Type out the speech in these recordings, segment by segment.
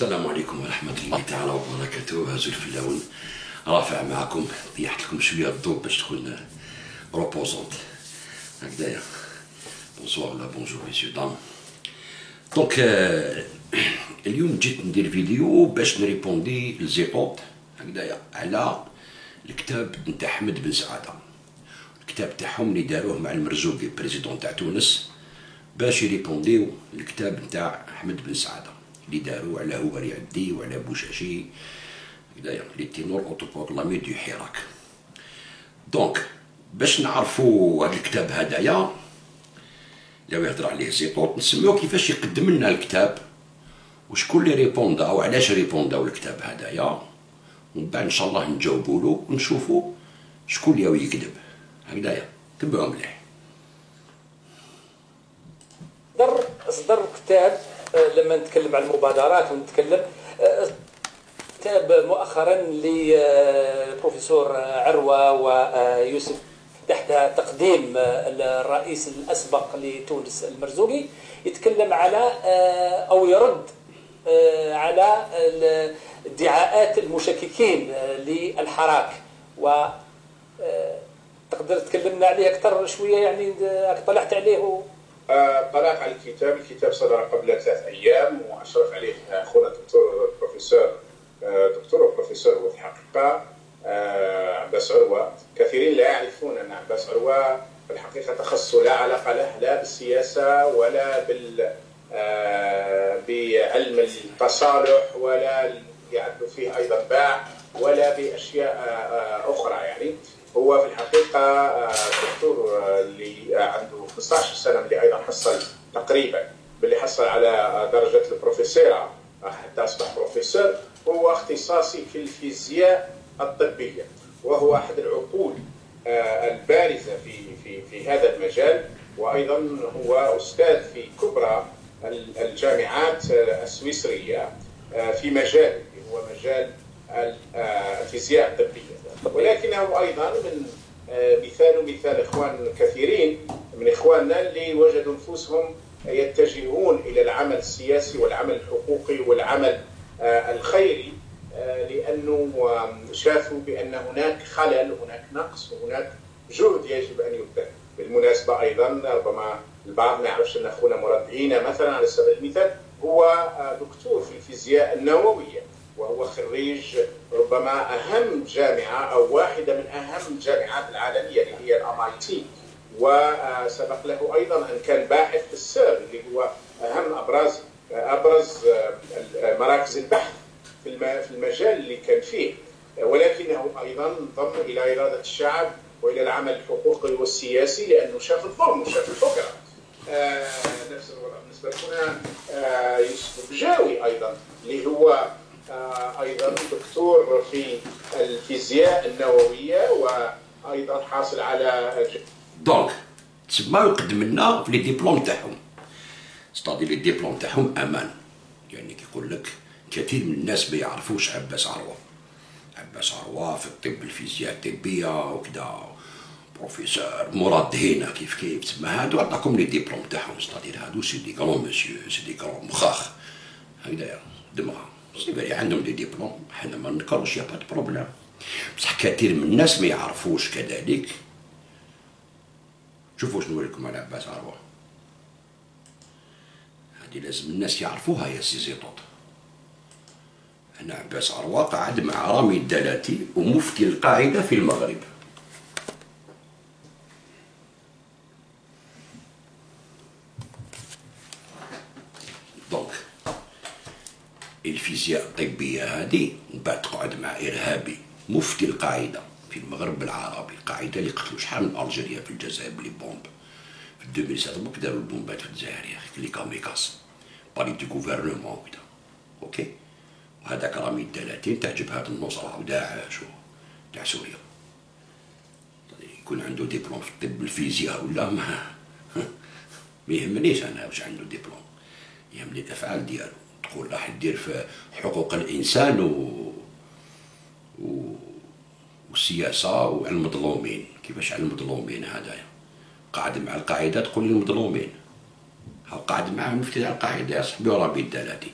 السلام عليكم ورحمة الله تعالى وبركاته. هازو الفلاون رافع معكم، طيحت لكم شوية الضوء باش تكون روبوزونت هكذايا. بونسوار ولا بونجور ميسيو دام. دونك اليوم جيت ندير فيديو باش نريبوندي لزيطوط هكذايا على الكتاب نتاع حمد بن سعادة، الكتاب تاعهم اللي داروه مع المرزوقي بريزيدون تاع تونس باش يريبونديو الكتاب نتاع حمد بن سعادة اللي داروه على هواري عدي وعلى بوشاشي هكذايا لي تينور اوتوبروكلامي دو حراك. دونك باش نعرفوا هذا الكتاب هدايا اللي يهضر عليه زيطوط نسميوه كيفاش يقدم لنا الكتاب وشكون اللي ريبوندا او علاش ريبونداو الكتاب هدايا، ومن بعد ان شاء الله نجاوبوا له ونشوفوا شكون اللي يكذب هكذايا. تبعوا مليح. اصدر كتاب لما نتكلم عن المبادرات ونتكلم كتاب مؤخرا لبروفيسور عروة ويوسف تحت تقديم الرئيس الأسبق لتونس المرزوقي، يتكلم على أو يرد على ادعاءات المشككين للحراك، و تقدر تكلمنا عليه أكثر شوية يعني طلعت عليه طلعت على الكتاب صدر قبل 3 أيام وأشرف عليه أخونا الدكتور وبروفيسور هو في الحقيقة عباس عروة. كثيرين لا يعرفون أن عباس عروة في الحقيقة تخصصه لا علاقة له لا بالسياسة ولا بعلم التصالح ولا يعد فيه أيضا باع ولا بأشياء أخرى. يعني هو في الحقيقة دكتور اللي عنده 15 سنة اللي أيضا حصل تقريبا باللي حصل على درجة البروفيسورة حتى أصبح بروفيسور. هو اختصاصي في الفيزياء الطبية وهو أحد العقول البارزة في هذا المجال، وأيضا هو أستاذ في كبرى الجامعات السويسرية في مجال هو مجال الفيزياء الطبية، ولكنه أيضا من مثال إخوان كثيرين من إخواننا اللي وجدوا أنفسهم يتجهون إلى العمل السياسي والعمل الحقوقي والعمل الخيري، لأنه شافوا بأن هناك خلل وهناك نقص وهناك جهد يجب أن يبذل. بالمناسبة أيضا ربما البعض ما يعرفش أن أخونا مراد عينة مثلا على سبيل المثال هو دكتور في الفيزياء النووية، وهو خريج ربما أهم جامعة أو واحدة من أهم الجامعات العالمية اللي هي MIT، وسبق له أيضا أن كان باحث في السيرن اللي هو أهم أبرز مراكز البحث في المجال اللي كان فيه، ولكنه أيضا انضم إلى إرادة الشعب وإلى العمل الحقوقي والسياسي لأنه شاف الظلم وشاف الفقر. نفس الوضع بالنسبة لنا يوسف بجاوي أيضا اللي هو أيضا دكتور في الفيزياء النووية وأيضا حاصل على دونك تسمى يقدم لنا في لي ديبلوم تاعهم، ستادي لي ديبلوم تاعهم امان. يعني كيقول لك كثير من الناس ما يعرفوش عباس عروة في الطب الفيزياء الطبية وكذا، بروفيسور مراد هنا كيف تسمى هادو عطاكم لي ديبلوم تاعهم، ستادير هادو سي دي كرون مسيو سي دي كرون مخاخ هكذايا دماغ سي بالي عندهم دي ديبلوم، حنا ما نكروش يا با دو بروبليم. بصح كثير من الناس ما يعرفوش كذلك. شوفوا شنو نوريكم على عباس عروة، هذه لازم الناس يعرفوها يا سي زيطوط. أنا عباس عروة قاعد مع رامي الدلاتي ومفتي القاعدة في المغرب. دونك الفيزياء الطبية هذه من بعد تقعد مع إرهابي مفتي القاعدة في المغرب العربي، القاعدة اللي قتلوا شحال من ألجيريا في الجزائر بلي بومب في 2007 دوك داروا البومبات في الجزائر يا أخي لي كاميكاس باري دو غوفرنمون وكذا. أوكي، وهذاك رامي الدلاتين تاع جبهة النصرة وداعش تاع سوريا يكون عنده دبلوم في الطب الفيزياء ولا ما يهمنيش أنا واش عنده دبلوم، يهمني الأفعال ديالو. تقول راح دير في حقوق الإنسان والسياسة وعلى المظلومين، كيفاش على المظلومين هذايا قاعد مع القاعدة تقول لي المظلومين، قاعد معاه مفتي تاع القاعدة يا صاحبي ورامي الدلاتي.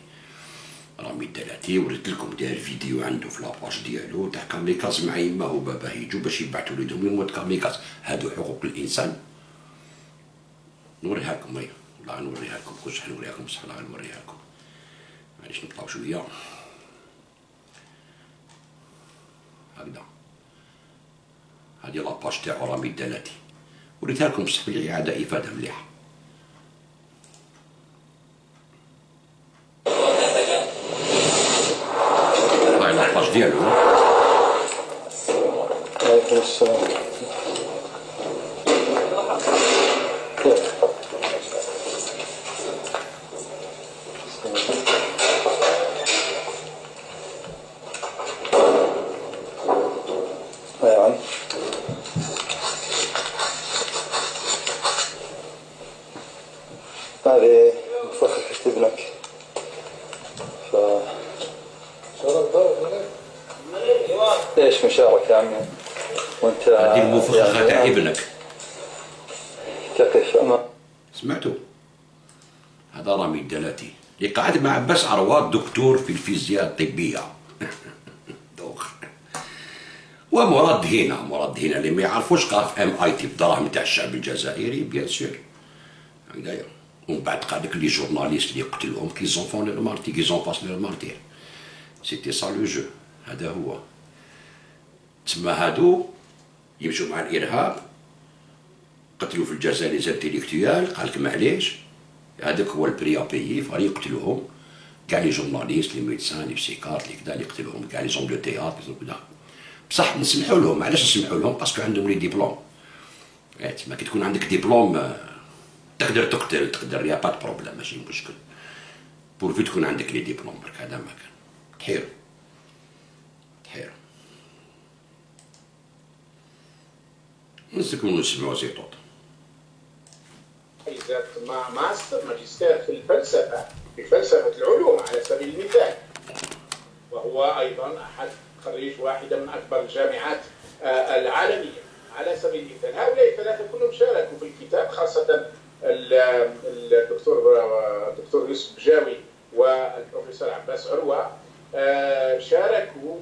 رامي الدلاتي وريت لكم داير فيديو عنده في لاباج ديالو تاع كاميكاز مع يماه وباباه يجوا باش يبعثوا ليهم يموت كاميكاز. هادو حقوق الانسان. نوريها لكم هي والله نوريها لكم كلش حنوريها لكم بصح لا نوريها لكم معليش نطلعوا شويه هكذا. هادي لاباج تاعو رامي الدلاتي وريتها لكم بصح بالإعادة إفادة مليحة. هاي لاباج ديالو. عليكم السلام. أيوة. هذه مفخخة ابنك. ليش مشارك يا عمي؟ وانت هذه المفخخة تاع ابنك. كيف أما سمعتوا؟ هذا رامي الدلاتي اللي قاعد مع عباس عروات دكتور في الفيزياء الطبية. دوخ. ومراد هنا اللي ما يعرفوش قال في MIT بدراهم تاع الشعب الجزائري بيان سور. هكذايا. ومن بعد قال لك لي جورناليست اللي قتلوهم كي زونفون لو مارتير كي زون باس لو مارتير. سيتي سا لو جو. هذا هو. تسمى هادو يمشوا مع الإرهاب. قتلوا في الجزائر لي زانتيليكتويال قال لك معليش هذاك هو البري ابيي فغادي يقتلوهم كاع لي جورناليست لي ميدسان لي بسيكات لي كدا اللي يقتلوهم كاع لي زون دو تياتر كدا. بصح نسمحوا لهم. علاش نسمحوا لهم؟ باسكو عندهم لي ديبلوم. تسمى كي تكون عندك ديبلوم تقدر تقتل تقدر يا با بروبليم ماشي مشكل بورفي تكون عندك لي ديبلوم. برك هذا ما كان تحيروا نسكنوا نسمعوا زيطوط. ذات ماستر ماجستير في الفلسفة في فلسفة العلوم على سبيل المثال، وهو أيضا أحد خريج واحدة من أكبر الجامعات العالمية على سبيل المثال. هؤلاء الثلاثة كلهم شاركوا في الكتاب، خاصة الدكتور يوسف بجاوي والبروفيسور عباس عروة شاركوا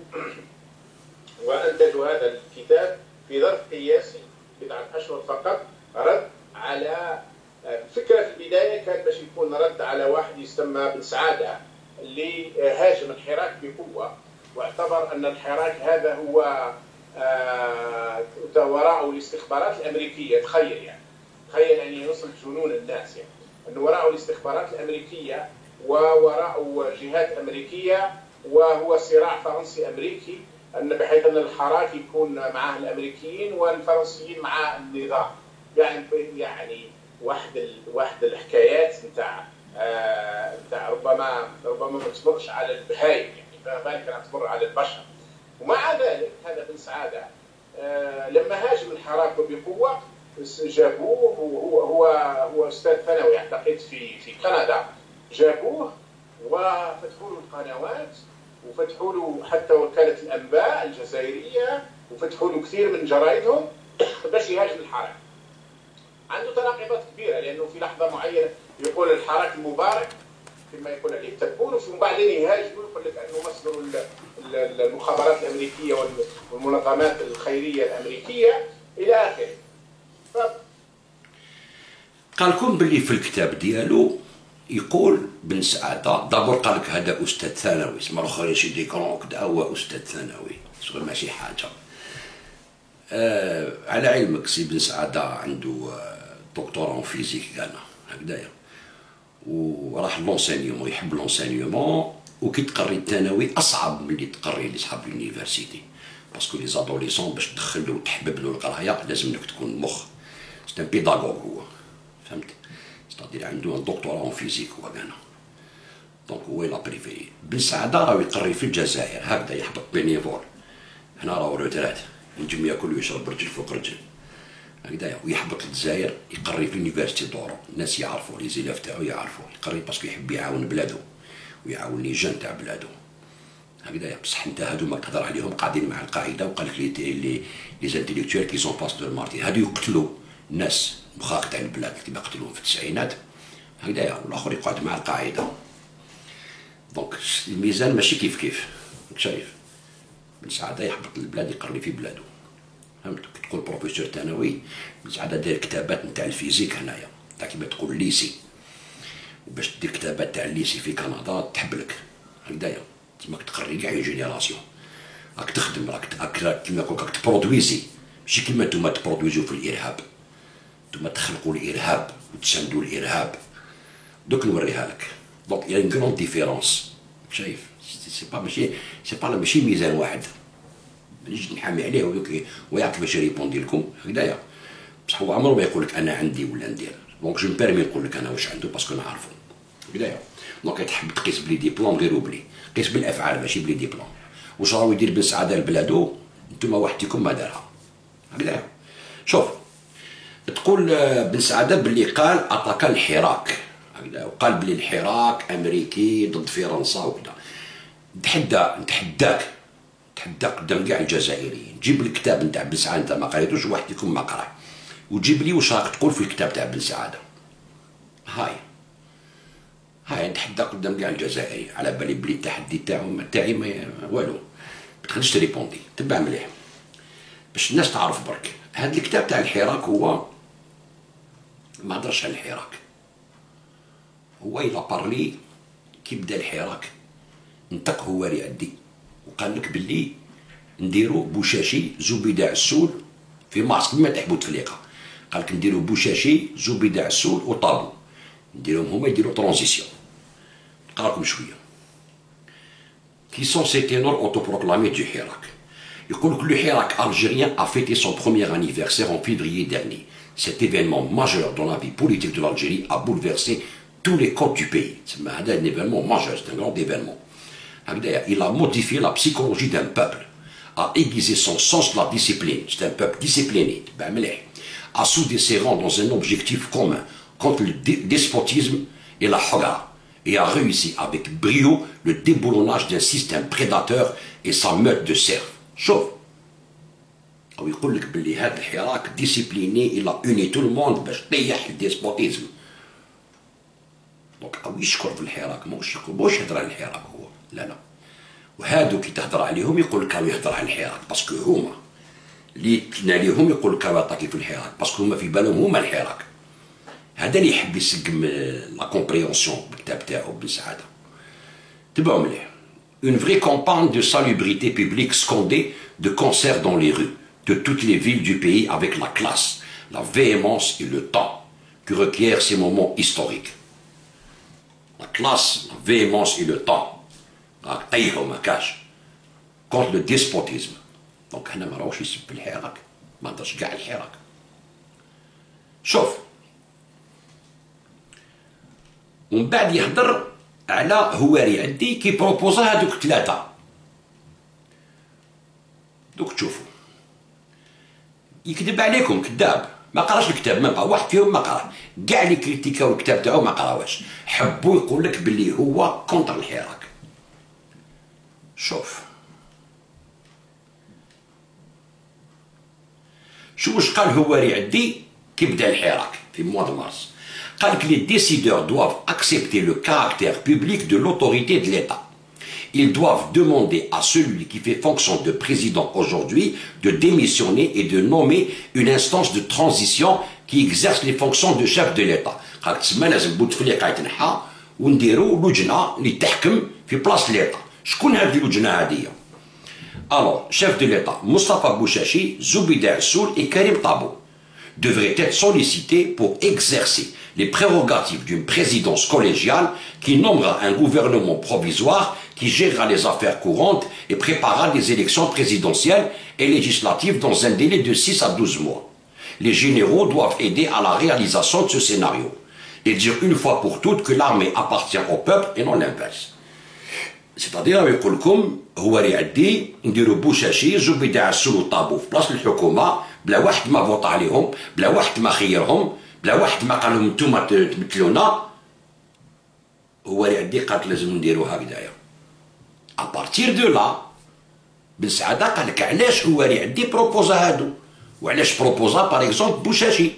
وأنتجوا هذا الكتاب في ظرف قياسي 9 أشهر فقط، رد على الفكرة في البداية كان باش يكون رد على واحد يسمى بن سعادة اللي هاجم الحراك بقوة، واعتبر أن الحراك هذا هو وراءه الاستخبارات الأمريكية. تخيل يعني يوصل جنون الناس يعني أنه وراءه الاستخبارات الأمريكية ووراءه جهات أمريكية، وهو صراع فرنسي أمريكي، أن بحيث أن الحراك يكون معه الأمريكيين والفرنسيين مع النظام. يعني واحد الحكايات نتاع ربما ما تمرش على البهايم، يعني فما بالك انها تمر على البشر. ومع ذلك هذا بن سعاده لما هاجم الحراك بقوه جابوه، هو استاذ ثانوي اعتقد في كندا، جابوه وفتحوا له القنوات وفتحوا له حتى وكاله الانباء الجزائريه وفتحوا له كثير من جرائدهم باش يهاجم الحراك. عنده تناقضات كبيره، لانه في لحظه معينه يقول الحراك المبارك فيما يقول عليه تبون، ومن بعدين يهاجموا يقول لك انه مصدر المخابرات الامريكيه والمنظمات الخيريه الامريكيه الى اخره. قال لكم باللي في الكتاب ديالو يقول بن سعاده دابور قال لك هذا استاذ ثانوي، اسمه الاخر شي ديكرون كدا هو استاذ ثانوي صغير ماشي حاجه. على علمك سي بن سعاده عنده دكتوراه فيزيك قالنا هكذايا، وراح لونسينيومون يحب لونسينيومون، وكي تقري الثانوي اصعب من اللي تقري اللي صحاب اليونيفرسيتي، باسكو لي زادوليسون باش تدخل له وتحبب له القرايه لازم انك تكون مخ سي ان بيداغوغ هو، فهمت؟ ستادير عنده دكتوراه فيزيك هو قالنا. دونك هو لا بريفي. بن سعاده راهو يقري في الجزائر هكذا يحبط بينيفول، هنا راهو روترات ينجم ياكل ويشرب رجل فوق رجل هكذايا، ويحبط للجزائر يقري في لونيفرسيتي دورو، الناس يعرفوا لي زيلاف تاعو يعرفوا، يقري باسكو يحب يعاون بلادو ويعاون لي جون تاع بلادو هكذايا. بصح انت هادو ما تهضر عليهم قاعدين مع القاعده، وقال لك لي زانتيليكتويل كي سون باس دو المارتي هادو يقتلوا الناس مخاك تاع البلاد كيما قتلوهم في التسعينات هكذايا، والاخر يقعد مع القاعده. دونك الميزان ماشي كيف كيف. راك شايف بن سعاده يحبط البلاد يقري في بلادو، فهمت؟ كي تقول بروفيسور ثانوي بن سعاده داير كتابات نتاع الفيزيك هنايا، تاع كيما تقول ليسي، وباش دير كتابات تاع الليسي في كندا تحبلك هكذايا، تسماك تقري كاع اون جينيراسيون، راك تخدم، راك كيما نقولك راك تبرودويزي، ماشي كيما نتوما تبرودويزيو في الارهاب، نتوما تخلقوا الارهاب وتساندوا الارهاب. دوك نوريها لك. دونك يا اون كروند ديفيرونس، شايف؟ سي با ماشي ميزان واحد نجي نحامي عليه ويعرف كيفاش يريبوندي لكم هكذايا، بصح هو عمره ما يقول لك انا عندي ولا ندير. دونك جو مبيرمي نقول لك انا واش عنده باسكو نعرفو هكذايا. دونك تحب تقيس بلي ديبلوم غير وبلي، قيس بالافعال ماشي بلي ديبلوم. واش راهو يدير بن سعاده لبلادو نتوما وحدكم ما دارها هكذايا. شوف تقول بن سعاده باللي قال اتاكا الحراك هكذا، وقال بلي الحراك امريكي ضد فرنسا وكذا. نتحداك قدام كاع الجزائريين، جيب الكتاب نتاع بن سعاده انت ما قريتوش وحدكم ما قراه، وجيب لي واش راك تقول في الكتاب تاع بن سعاده. هاي نتحدى قدام كاع الجزائريين، على بالي بلي التحدي تاعي ما والو، ما تخليش تريبوندي. تبع مليح باش الناس تعرف برك. هذا الكتاب تاع الحراك هو ما هضرش على الحراك، هو إلا بارلي كي بدا الحراك نطق هو ريعدي وقال لك باللي نديرو بوشاشي زبيدة عسول في مارس كيما تاع بوتفليقه، قال لك نديرو بوشاشي زبيدة عسول وطابو، نديروهم هما يديرو ترانزيسيون. نقرا لكم شويه. Qui sont ces ténors autoproclamés du Hirak? يقول لك le Hirak algérien a fêté son premier anniversaire en février dernier. Cet événement majeur dans la vie politique de l'Algérie a bouleversé tous les codes du pays. C'est un événement majeur, c'est un grand événement. Il a modifié la psychologie d'un peuple, a aiguisé son sens de la discipline, c'est un peuple discipliné, a soudé ses rangs dans un objectif commun contre le despotisme et la hoga, et a réussi avec brio le déboulonnage d'un système prédateur et sa meute de cerfs. شوف أو يقول لك باللي هذا الحراك ديسيبليني إلا أوني تو الموند باش طيح الديسبوتيزم. دونك أو يشكر في الحراك، موش يهضر على الحراك هو، لا وهادو كي تهضر عليهم يقول لك راهو يهضر على الحراك باسكو هما اللي تناليهم يقول لك راهو يعطيك في الحراك باسكو هما في بالهم هما الحراك. هذا اللي يحب يسقم لا كومبريونسيون بالكتاب تاعو بن سعاده. تبعوا مليح. Une vraie campagne de salubrité publique scandée de concert dans les rues de toutes les villes du pays avec la classe, la véhémence et le temps que requièrent ces moments historiques. La classe, la véhémence et le temps contre le despotisme. Donc هنا ما راهوش يسب الحراك، ما هضرش كاع الحراك. شوف ومن بعد يهضر على هواري عندي كي بروبوزا هذوك ثلاثة. دوك تشوفوا يكذب عليكم كذاب، ما قراش الكتاب، ما بقى واحد فيهم ما قراه، كاع اللي كريتيكاو الكتاب تاعو ما قراوهاش، حبوا يقول لك باللي هو كونتر الحراك. شوف واش قال هواري عندي كي بدا الحراك في mois de mars. قال لك les décideurs doivent accepter le caractère public de l'autorité de l'État. Ils doivent demander à celui qui fait fonction de président aujourd'hui de démissionner et de nommer une instance de transition qui exerce les fonctions de chef de l'État. قال لك تسمى لازم بوتفليقه يتنحى ونديروا لجنه اللي تحكم في بلاصه l'État. شكون هذه اللجنه هذه؟ Alors, chef de l'État, Moustapha Bouchachi, Zoubida Assoul et Karim Tabo devraient être sollicités pour exercer les prérogatives d'une présidence collégiale qui nommera un gouvernement provisoire qui gérera les affaires courantes et préparera les élections présidentielles et législatives dans un délai de 6 à 12 mois. Les généraux doivent aider à la réalisation de ce scénario et dire une fois pour toutes que l'armée appartient au peuple et non l'inverse. C'est-à-dire يقول لكم هو يعدي نديرو بوشاشي زبيدة عسول وطابو في بلاصة الحكومة بلا واحد ما فوط عليهم، بلا واحد ما خيرهم، بلا واحد ما قال لهم نتوما تمثلونا. هو يعدي قالت لازم نديرو هكذايا. أبارتير دو لا بن سعادة قال لك علاش هو يعدي بروبوزا هادو، وعلاش بروبوزا باغ اكزومبل بوشاشي،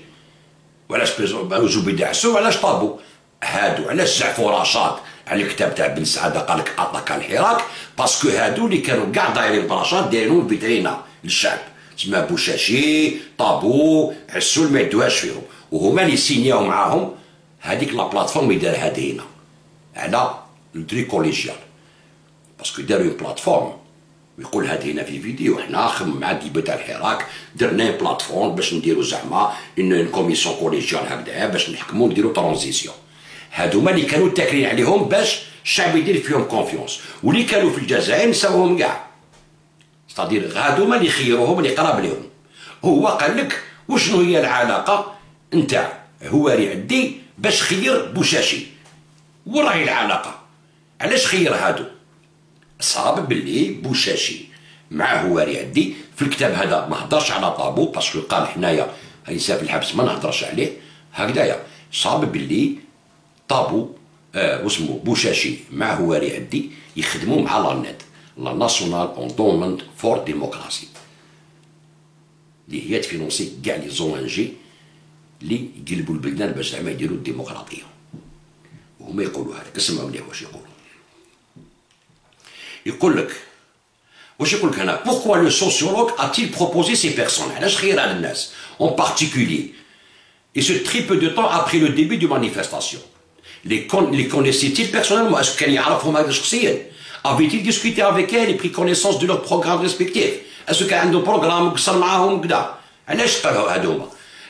وعلاش زبيدة عسول وعلاش طابو هادو، علاش زعفو رشاد على الكتاب تاع بن سعاده قال لك اتاكا الحراك باسكو هادو اللي كانوا كاع دايرين البراشات دايرين فيترينا للشعب تسمى بوشاشي طابو عسول ما يدوهاش فيهم وهما اللي سينياو معاهم هذيك لا بلاتفورم اللي دارها هنا على التري كوليجيال باسكو داروا اون بلاتفورم ويقول هذه هنا في فيديو حنا خم مع الديبي تاع الحراك درنا بلاتفورم باش نديروا زعما اون كوميسيون كوليجيال هكذا باش نحكموا نديروا ترانزيسيون هادوما اللي كانوا تاكلين عليهم باش الشعب يدير فيهم كونفيونس واللي كانوا في الجزائر نساوهم كاع ستادير هادوما اللي خيروهم اللي قراب لهم هو قال لك وشنو هي العلاقه نتاع هواري عدي باش خير بوشاشي وراهي العلاقه علاش خير هادو صاب باللي بوشاشي مع هواري عدي في الكتاب هذا ما هضرش على طابو باسكو قال حنايا انسان في الحبس ما نهضرش عليه هكذايا صاب باللي طابو واسمو بوشاشي مع هواري عدي يخدموا مع لانيد لا ناسيونال اندومنت فور ديموكراسي اللي هي تفينونسي كاع لي زونجي اللي يقلبوا البلدان باش زعما يديروا الديمقراطيه وهما يقولوا هذاك اسمعوا مليح واش يقولوا يقول لك هنا pourquoi le sociologue a-t-il proposé ces personnes علاش خير على الناس en particulier et ce très peu de temps après le début de manifestation les connaissait-il personnellement est-ce كان يعرفهم هذا شخصيا avait-il discuté avec elle et pris connaissance de leurs programmes respectifs est-ce كان عنده بروغرام وقصر معاهم كذا علاش قالوا هذوما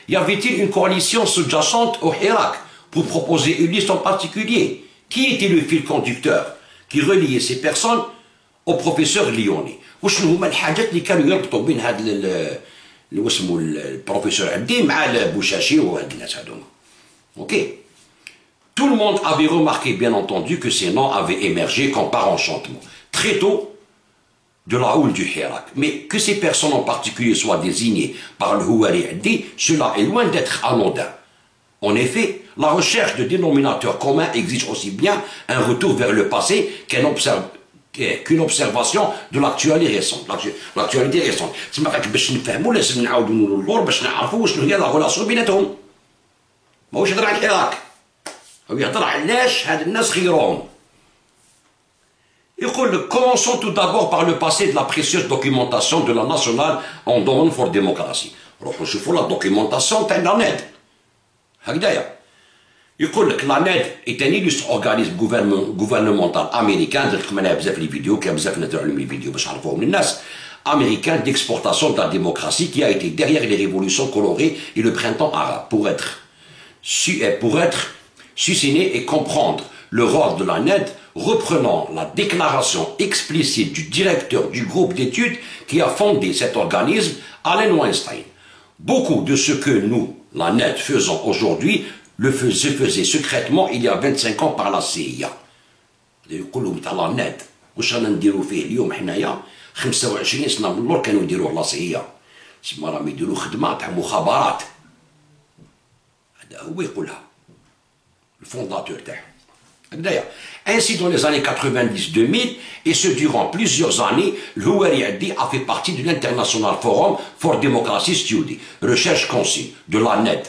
y avait-il une coalition sous-jacente au Hirak pour proposer une liste en particulier qui était le fil conducteur qui reliait ces personnes au professeur lyonnais وشنو هما الحاجات اللي كانوا يربطوا بين هذا اللي اسمه البروفيسور عدي مع بوشاشي وهاد الناس هذوما اوكي Tout le monde avait remarqué, bien entendu, que ces noms avaient émergé comme par enchantement, très tôt de la houle du Hirak. Mais que ces personnes en particulier soient désignées par le Houari Addi, cela est loin d'être anodin. En effet, la recherche de dénominateurs communs exige aussi bien un retour vers le passé qu'une observation de l'actualité récente. L'actualité récente. C'est marrant que باش نفهموا لازم نعاودوا نقولوا للور باش نعرفوا شنو هي لا غولاسيون بيناتهم. ماهوش يهضر على العراق. هو يهضر علاش هاد الناس خيروهم. يقول لك commençons tout d'abord par le passé de la précieuse documentation de la nationale endowment for democracy. روحوا شوفوا لا دوكيومونطاسيون تاع لانيد. هكذايا. يقول لك لانيد est un illustre organisme gouvernemental américain درت لكم عليها بزاف لي فيديو كاين بزاف نهضروا عليهم لي فيديو باش عرفوهم للناس. Américain d'exportation de la démocratie qui a été derrière les révolutions colorées et le printemps arabe pour être succiner et comprendre le rôle de l'ANED, reprenant la déclaration explicite du directeur du groupe d'études qui a fondé cet organisme, Allen Weinstein. Beaucoup de ce que nous, l'ANED, faisons aujourd'hui, se faisait secrètement il y a 25 ans par la CIA. يقولوا تاع لانيد واش رانا نديروا فيه اليوم حنايا 25 سنه من اللور كانوا يديروه لا CIA تسمى راهم يديروا خدمه تاع مخابرات هذا هو يقولها الفونداتور تاعهم هكذايا. Ainsi dans les années 90-2000 et ce durant plusieurs années, le Houari Addi a fait partie de l'International Forum for Democracy Study, recherche consigne de l'ANED.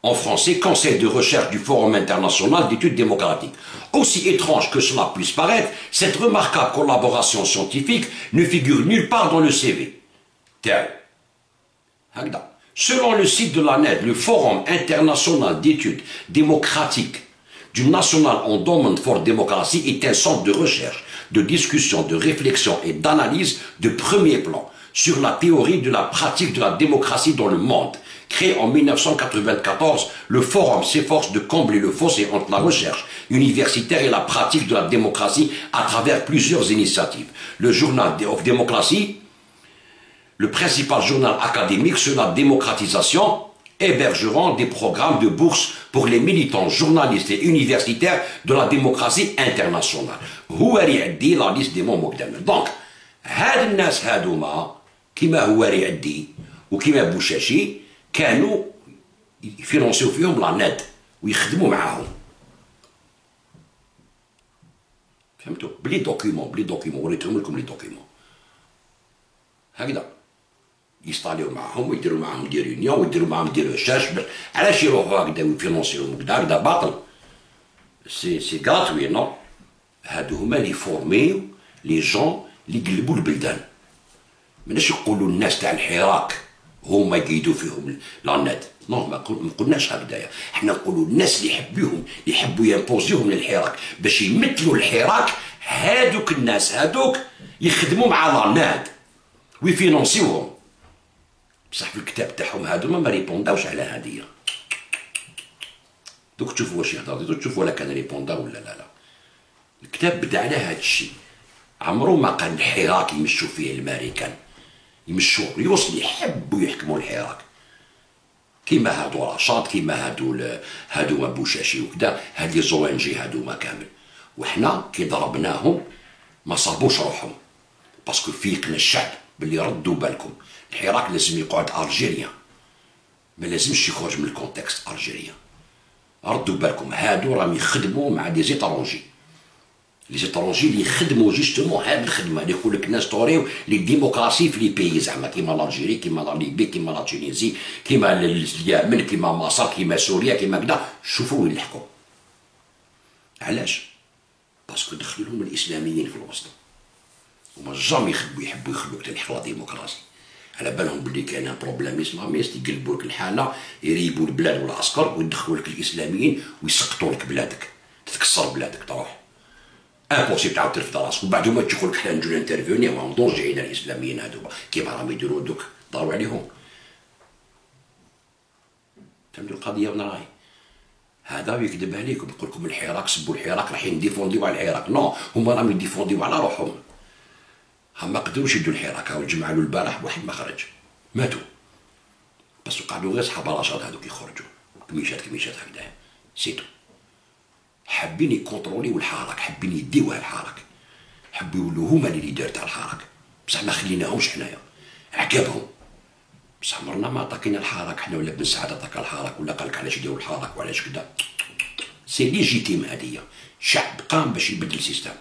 En français, Conseil de recherche du Forum international d'études démocratiques. Aussi étrange que cela puisse paraître, cette remarquable collaboration scientifique ne figure nulle part dans le CV. Selon le site de l'ANED, le Forum international d'études démocratiques du National Endowment for Democracy est un centre de recherche, de discussion, de réflexion et d'analyse de premier plan sur la théorie de la pratique de la démocratie dans le monde. Créé en 1994, le Forum s'efforce de combler le fossé entre la recherche universitaire et la pratique de la démocratie à travers plusieurs initiatives. Le Journal of Democracy, le principal journal académique sur la démocratisation, hébergeront des programmes de bourse pour les militants, journalistes et universitaires de la démocratie internationale. Houari Addi, la liste des membres. Donc, هاد الناس هادوما كيما هواري عدي وكيما بوشاشي كانوا يفينونسيو فيهم لانيد ويخدموا معاهم. فهمتوا؟ بلي دوكيومون وريتهم لكم لي دوكيومون. هكذا يستاليو معاهم ويديروا معاهم دي ريونيون ويديروا معاهم دي ريشيرش علاش يروحوا هكذا ويفينونسيوهم هكذا باطل. سي غراتوي نو هادو هما اللي فورميو لي جون اللي يقلبوا البلدان. ماناش يقولوا الناس تاع الحراك هما يقيدوا فيهم لاناد، نو ما قلناش هكذايا. حنا نقولوا الناس اللي يحبوهم يحبوا يمبوزيوهم للحراك باش يمثلوا الحراك، هادوك الناس هادوك يخدموا مع لاناد ويفينونسيوهم. بصح في الكتاب تاعهم هادو ما ريبونداوش على هادية. دوك تشوفوا واش يهضر، دوك تشوفوا ولا كان ريبوندا ولا لا. الكتاب بدا على هاد الشيء، عمرو ما قال الحراك يمشوا فيه الامريكان، يمشوا الروس اللي يحبوا يحكموا الحراك، كيما هادو رشاد، كيما هادو بوشاشي وكذا، هاد لي زوانجي هادو ما كامل. وحنا كي ضربناهم ما صابوش روحهم، باسكو فيقنا الشعب باللي ردوا بالكم الحراك لازم يقعد الجيريان، ما لازمش يخرج من الكونتكست الجيريان. ردوا بالكم هادو راهم يخدموا مع دي زيترونجي، لي زيترونجي اللي يخدموا جوستومون هاد الخدمه اللي يقول لك نستوريو لي ديموكراسي في لي بيي، زعما كيما لالجيري، كيما لا ليبي، كيما لا تونيزي، كيما اليمن، كيما مصر، كيما سوريا، كيما كذا. شوفوا وين لحقوا. علاش؟ باسكو دخلوا لهم الاسلاميين في الوسط، هما جامي يحبوا يخلوك تلحق لا ديموكراسي. على بالهم بلي كاين بروبليم اسلاميست، يقلبوا لك الحاله، يريبوا البلاد والعسكر ويدخلوا لك الاسلاميين ويسقطوا لك بلادك، تتكسر بلادك تروح. امبوسيبل تعاود ترفد راسك، وبعد هما تيقول لك حنا نجيو انترفيوني وهم دونجي على الاسلاميين هذوما كيما راهم يديروا دوك، ضربوا عليهم. فهمتوا القضيه وين راهي؟ هذا يكذب عليكم، يقول لكم الحراك سبوا الحراك رايحين نديفونديو على الحراك، نو هما راهم يديفونديو على روحهم. هم ما قدروش يدوا الحراك، هاو الجمعه البارح واحد ما خرج، ماتوا بس قعدوا غير صحاب رشاد هذوك يخرجوا كميشات هكذا سيتو. حابين يكونتروليو الحراك، حابين يديوها الحراك، حبوا يولوا هما اللي دار تاع الحراك، بصح ما خليناهمش حنايا، عقابهم. بصح عمرنا ما عطاكينا الحراك حنا، ولا بن سعد عطاك الحراك، ولا قالك علاش يديروا الحراك وعلاش كذا. سي ليجيتيم هذيا، شعب قام باش يبدل السيستم،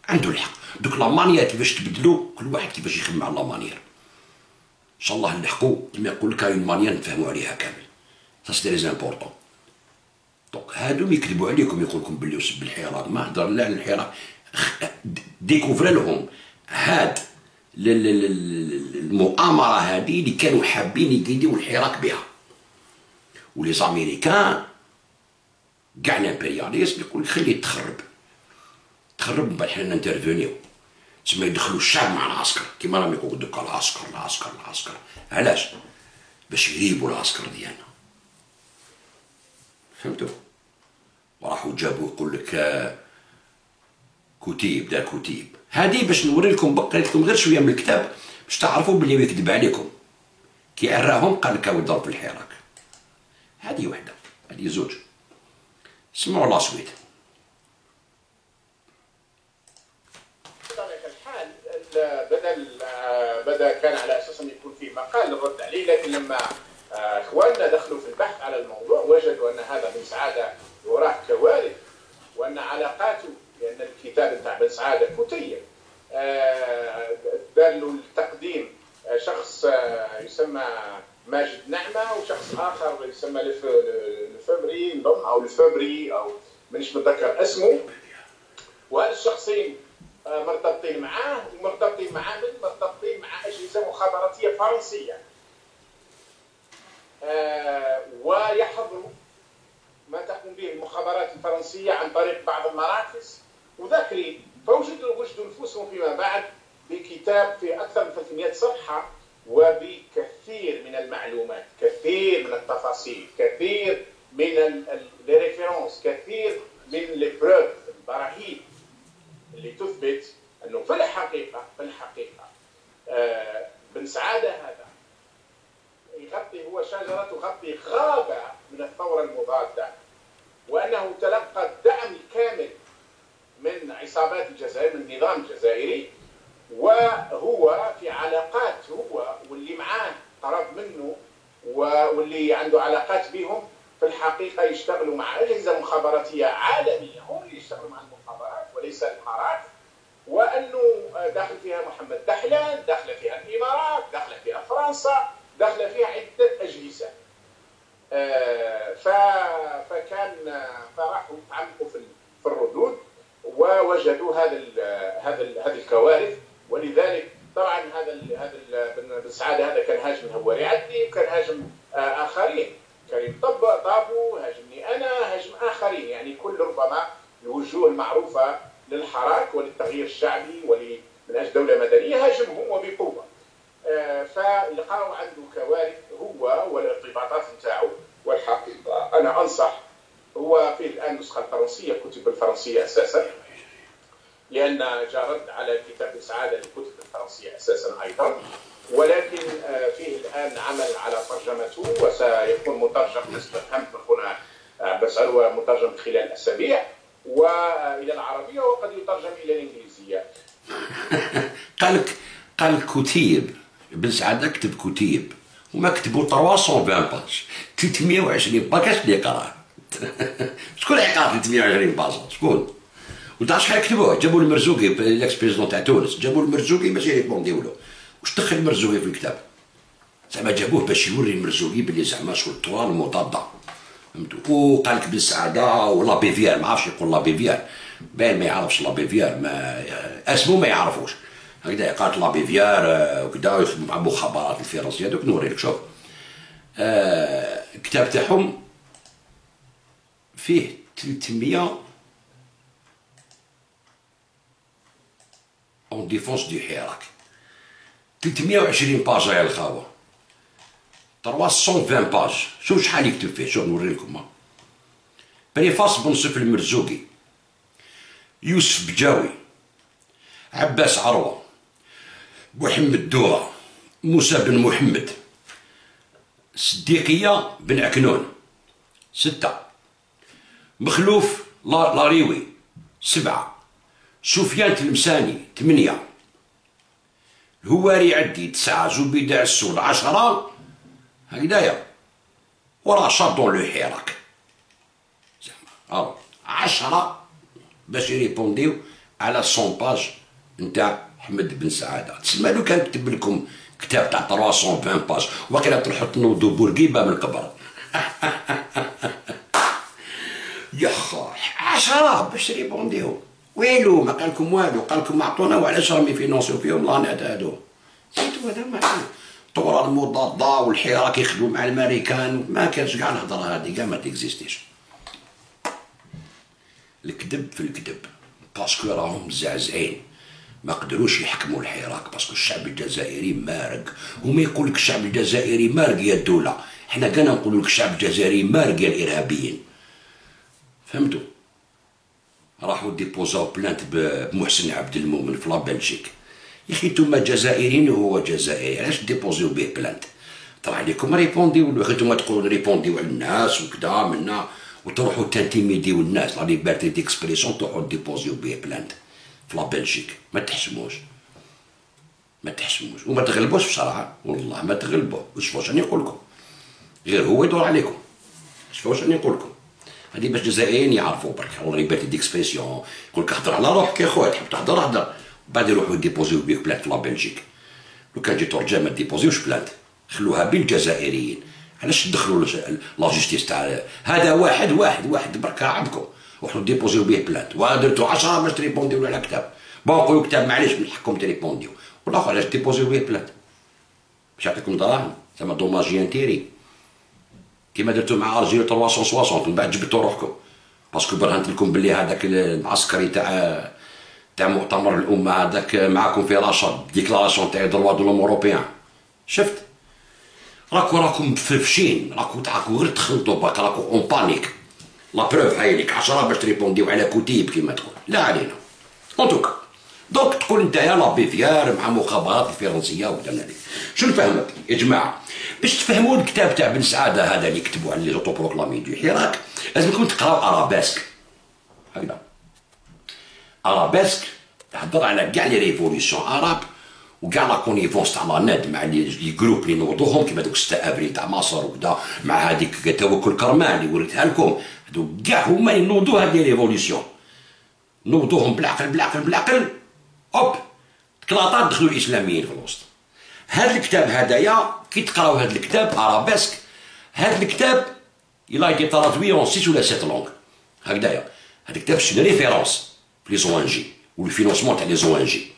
عنده الحق. دوك لا مانيير كيفاش تبدلو، كل واحد كيفاش يخدم على لا مانيير. ان شاء الله نلحقوا كيما يقول لك اون مانيير نفهموا عليها كامل، سا سي تري امبورطون. دونك هادو يكذبوا عليكم، يقول لكم باللي وسب الحراك، ما هضر لا على الحراك. ديكوفر لهم هاد المؤامره هذه اللي كانوا حابين يقيدوا الحراك بها. ولي زاميريكان كاع الامبرياليست يقول لك خليه تخرب من بعد حنا نانترفونيو، تسمى يدخلوا الشعب مع العسكر، كيما راهم يقولوا دوكا العسكر. علاش؟ باش يريبوا العسكر ديالنا. فهمتوا؟ وراحوا جابوا يقول لك كتيب، دار كتيب هذه باش نوري لكم، قريت لكم غير شويه من الكتاب باش تعرفوا بلي يكذب عليكم. كي عراهم قال لك هاو ضرب الحراك. هذه وحده، هذه زوج. اسمعوا لا سويت. بطبيعة الحال بدا كان على اساس ان يكون فيه مقال للرد عليه، لكن لما اخواننا دخلوا في البحث على الموضوع وجدوا ان هذا بن سعاده وراه كوارث، وان علاقاته، لان الكتاب نتاع بن سعاده كتيب دار له التقديم شخص يسمى ماجد نعمه، وشخص اخر يسمى لفبري نظن او لفبري او مانيش متذكر اسمه. وهذا الشخصين مرتبطين معاه، ومرتبطين معاه مرتبطين مع اجهزه مخابراتيه فرنسيه، ويحضروا ما تقوم به المخابرات الفرنسيه عن طريق بعض المراكز وذاكرين. فوجدوا نفوسهم فيما بعد بكتاب في اكثر من 300 صفحه، وبكثير من المعلومات، كثير من التفاصيل، كثير من الريفيرونس، كثير من البروف، البراهين اللي تثبت انه في الحقيقه بن سعاده هذا هو شجره تغطي غابه من الثوره المضاده، وانه تلقى الدعم الكامل من عصابات الجزائر، من النظام الجزائري، وهو في علاقات، هو واللي معاه قرب منه واللي عنده علاقات بهم في الحقيقه يشتغلوا مع اجهزه مخابراتيه عالميه، هم اللي يشتغلوا مع المخابرات وليس الحراك. وانه داخل فيها محمد دحلان، داخل فيها الامارات، داخل فيها فرنسا، داخل فيها عده اجهزه. فراحوا تعمقوا في الردود، و ووجدوا هذه الكوارث. ولذلك طبعا هذا بن سعاده هذا كان هاجم الهواري عدلي، وكان هاجم اخرين، كريم طابو، هاجمني انا، هاجم اخرين، يعني كل ربما الوجوه المعروفه للحراك وللتغيير الشعبي من اجل دوله مدنيه هاجمهم وبقوه. فلقاو عنده كوارث هو والارتباطات نتاعو. والحقيقه انا انصح، هو فيه الان النسخه الفرنسيه، كتب بالفرنسيه اساسا، لان جاء رد على كتاب سعاده الكتب الفرنسيه اساسا ايضا، ولكن فيه الان عمل على ترجمته وسيكون مترجم حسب فهمت اخونا عباس عروه، مترجم خلال اسابيع والى العربيه، وقد يترجم الى الانجليزيه. قال لك كتيب بن سعاده كتب كتيب وما كتبوا 320 باج، 320 باج كاش اللي يقرا؟ شكون اللي يقرا 320 باج؟ شكون؟ وتعرف شحال كتبوه؟ جابوا المرزوقي الاكس بريزيدون تاع تونس، جابوا المرزوقي باش يريبونديو له. واش دخل المرزوقي في الكتاب؟ زعما جابوه باش يوري المرزوقي بلي زعما شغل الطوال مضاده، فهمتوا؟ وقال لك بن سعاده ولا بيفيار، ما عرفش يقول لا بيفيار، باين ما يعرفش لا بيفيار، ما اسمه ما يعرفوش هكذا. قالت لا بيفيار وكذا، يخدموا مع المخابرات الفرنسيه. دوك نوري لك، شوف الكتاب تاعهم فيه 300 اون ديفونس دو حراك، 320 باج يا الخاوه، 320 باج. شوف شحال يكتب فيه، شوف نوري لكم. بريفاس بنصف المرزوقي، يوسف بجاوي، عباس عروه، محمد دوره، موسى بن محمد، صديقيه بن عكنون 6، مخلوف لاريوي 7، سفيان تلمساني 8، الهواري عدي 9، زبيدة السود 10 هكذايا، وراه شادون لو حراك زعما 10 باش يريبونديو على 100 باج نتاع حمد بن سعاده. تسمى لو كان كتب لكم كتاب تاع 320 باج وقيلا تروحوا تنوضوا بورقيبه من القبر. يا خا 10 باش يريبونديو، ويلو ما قال لكم والو، قال لكم عطونا وعلاش راهم يفينونسيو فيهم لانات هادو. سيتو هذا ما الطورة المضادة والحراك يخدموا مع الامريكان، ما كانش كاع الهضره هادي، كاع ما تيكزيستيش. الكذب في الكذب، باسكو راهم مزعزعين، ما قدروش يحكموا الحراك باسكو الشعب الجزائري مارق. وما يقول لك الشعب الجزائري مارق يا الدوله، حنا كان نقولوا لك الشعب الجزائري مارق يا الارهابيين، فهمتوا؟ راحوا ديبوزاو بلانت بمحسن عبد المؤمن في لابلجيك. يا اخي نتوما جزائريين وهو جزائري، علاش ديبوزيو به بلانت؟ طرح عليكم ريبونديو له، نتوما تقولوا ريبونديو على الناس وكذا منا، وتروحوا تنتيميديو الناس، لا ليبرتي ديكسبريسيون، تروحوا ديبوزيو به بلانت في لابلجيك. ما تحشموش، ما تحشموش وما تغلبوش بصراحه، والله ما تغلبوا. شوفوا واش راني نقول لكم، غير هو يدور عليكم. شوفوا واش راني نقول لكم، هذه باش الجزائريين يعرفوا برك. ولا ليبرتي ديكسبريسيون، يقول لك هضر على روحك يا خويا، تحب تهضر هضر، بعد يروحوا يديبوزيو بيك بلانت في لابلجيك. لو كان جيتو رجال ما ديبوزيوش بلانت، خلوها بين الجزائريين. علاش تدخلوا لا جوستيس تاع هذا واحد برك عندكم، روحوا ديبوزيو به بلانت، ودرتو 10 باش تريبونديو على كتاب. بون نقولوا كتاب معليش من حقكم تريبونديو، والاخر علاش ديبوزيو به بلانت؟ باش يعطيكم دراهم، زعما دوماجي انتيري كيما درتو مع الجيرو 360، ومن بعد جبتو روحكم باسكو برهنت لكم بلي هذاك العسكري تاع مؤتمر الامه هذاك معاكم في رشاد، ديكلاراسيون تاع دروا دو لوم اوروبيان. شفت راكم مفرفشين، راكم غير تخلطوا باك، راكم اون بانيك. لا بروف هاي ليك 10 باش تريبونديو على كتيب كيما تقول، لا علينا. اونتوكا دونك تقول نتايا لا بيفيار مع مخابرات الفرنسيه وكذا هذيك. شنو نفهمك يا جماعه؟ باش تفهموا الكتاب تاع بن سعاده هذا اللي كتبوا على لي زوتو بروكلامي دو حراك، لازمكم تقراو ارابيسك هكذا. ارابيسك تهضر على كاع لي ريفوليسيون اراب وكاع لا كونيفونس تاع لا ناد مع لي جروب اللي نوضوهم كيما دوك 6 ابريل تاع مصر وكذا، مع هذيك توكل كرمان اللي وريتها لكم، هذوك كاع هما اللي نوضوا هاد لي ريفوليسيون، نوضوهم بالعقل اوب تكلاطات دخلوا الاسلاميين في الوسط. هذا الكتاب هدايا كي تقراو هذا الكتاب ارابيسك، هذا الكتاب إلا يتي ترادوي اون 6 ولا 7 لونغ هكذايا. هذا الكتاب سي ريفيرونس في لي زو ان جي والفينونسمون تاع لي زو ان جي.